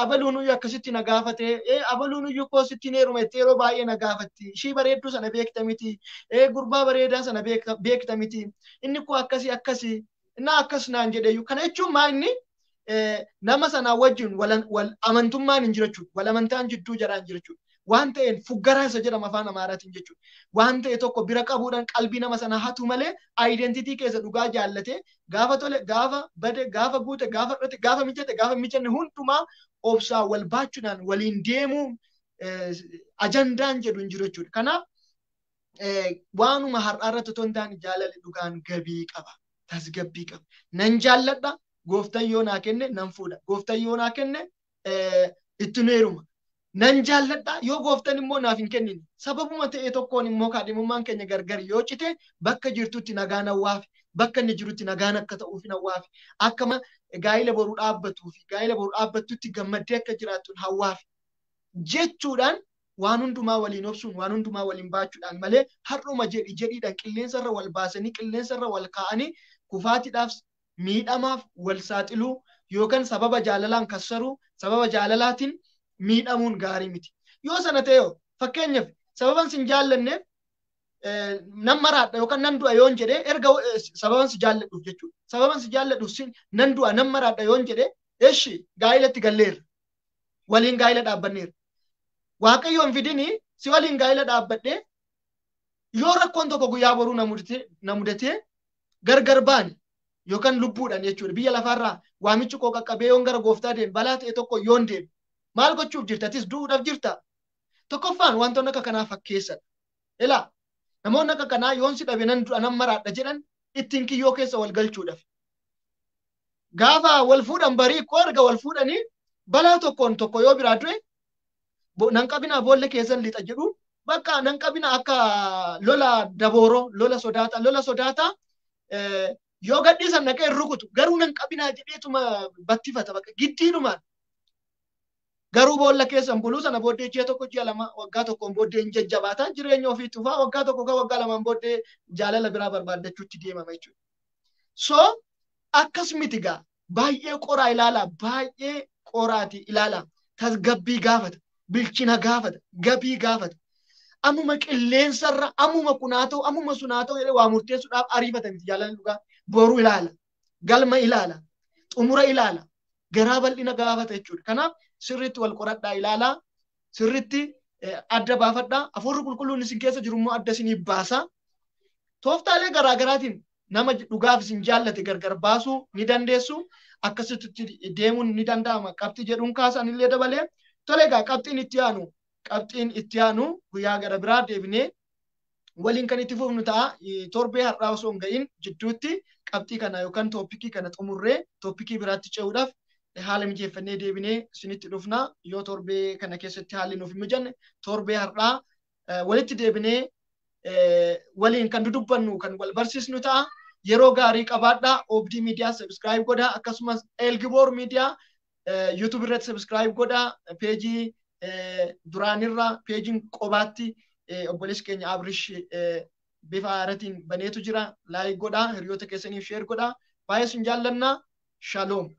abaluun uyyuu akkasitti na gaafate abaluun uyyuu koositti neeruma itti yeroo baay'ee na gaafatti ishii bareedduu sana beekta miti gurbaa bareedaa sana beekta miti inni koo akkasii na akkas naan jedheeyyuu kana jechuun maa inni nama sana wajjin wal amantummaan hin jirachuudha wal amantaan jidduu jaraan jirachuudha. Waan ta'een fuggaraa isa jedhama afaan Amaaraatiin jechuudha. Waan ta'e tokko bira qabuudhaan qalbii nama sana hatu malee aayidentitii keessa dhugaa jaallate gaafa tole gaafa bade gaafa guute gaafa dhate gaafa mijate gaafa mijanne hundumaa obsaa wal baachuudhaan waliin deemuu ajandaan jedhu hin jiru jechuudha. Kanaaf waanuma har'aarratti otoo hin taane jaalalli dhugaan gabii qaba tasgabbii qaba. Nan jaalladha gooftaan yoo naa kenne nan fuudha gooftaan yoo naa kenne itti neeruma. Nan jaalladha yoo gooftaan immoo naaf hin kennine sababuma ta'e tokkoon immoo kaadhimummaan keenya gargar yoo cite bakka jirtutti nagaan hawaafi bakka inni jirutti nagaan akka ta'uuf hawaafi akkama gaa'ela boruu dhaabbatuu fi gaa'ela boruu dhaabbattutti gammaddee akka jiraattuun hawaafi jechuudhaan waan hundumaa waliin obsuun waan hundumaa waliin baachuudhaan malee har'uma jedhiidhaan qilleensarra wal baasanii qilleensarra wal kaa'anii kufaatiidhaaf miidhamaaf wal saaxiluu yookaan sababa jaalalaan kassaruu sababa jaalalaatiin miidhamuun gaarii miti. Yoo sana ta'e fakkeenyaaf sababan sin jaallanneef nan maraadha yookaan nan du'a yoon jedhee erga sababan si jaalladhuuf jechuudha. Sababan si jaalladhuuf nan du'a nan maraadha yoon jedhee eshi gaa'elatti galleerra. Waliin gaa'ela dhaabbanneerra. Waaqayyoon fidinii si waliin gaa'ela dhaabbadhee yoo rakkoon tokko guyyaa boruu na mudatee gargar baane yookaan lubbuudhaan jechuudha. Biyya lafaarraa waamichi koo qaqqabee yoon gara gooftaa deeme balaa ta'e tokko yoon deeme. Maal gochuuf jirta? Atis du'uudhaaf jirta. Tokkoffaan wantoonni akka kanaa fakkeessadha. Ilaa namoonni akka kanaa yoon si dhabe nan du'a nan maraadha jedhan ittiin kiyyoo keessa wal galchuudhaaf. Gaafa wal fuudhan barii koo erga wal fuudhanii balaa tokkoon tokko yoo biraa du'e nan qabinaa boolla keessan lixa jedhu bakka nan qabina akka lola dabooroo lola sodaata yoo gadhiisan naqee rukutu garuu nan qabinaa jedheetuma battifata bakka giddiidhumaan. Garuu boolla keessan buluu sana booddee ji'a tokko ji'a lama waggaa tokkoon booddee hin jajjabaata jireenya ofii tufaa waggaa tokko waggaa lamaan booddee jaalala biraa barbaaddachuutti deemama jechuudha. So akkas miti gaa baay'ee qoraa ilaala baay'ee qoraati ilaala tasgabbii gaafata bilchina gaafata gabii gaafata ammuma qilleensarra ammuma kunaatoo ammuma sunaatoo jedhee waa murteessuudhaaf ariifata miti jaalalli dhugaa boruu ilaala galma ilaala xumura ilaala garaa bal'ina gaafata jechuudha. Kanaaf sirriitti wal qoradhaa ilaalaa sirriitti adda baafadhaa hafuurri qulqulluun isin keessa jiru immoo adda isinii baasa. Tooftaalee garaagaraatiin nama dhugaaf isin jaallate gargar baasuu ni dandeessu akkasitti deemuun ni danda'ama. Qabxii jedhuun kaasan illee dabalee tole egaa qabxiin itti aanu guyyaa gara biraa deebinee waliin kan itti fufnu ta'a. Torbee har'aa osoo hin ga'iin jidduutti qabxii kana yookaan tooppikii kana xumurree tooppikii biraatti ce'uudhaaf haala mijeeffannee deebinee isinitti dhufna. Yoo torbee kana keessatti haalli nuuf hin mijanne torbee har'aa walitti deebinee waliin kan dudubbannu kan wal barsiisnu ta'a. Yeroo gaarii qabaadhaa. Obdii miidiyaa subscribe godhaa akkasumas Elgiboor miidiyaa YouTube irratti subscribe godhaa. Peejii duraanirra peejiin qobaatti obboleessi keenya Abrish bifa haaratiin baneetu jira. Laayik godhaa hiriyoota keessaniif sheer godhaa. Baay'ee sin jaallannaa. Shalom.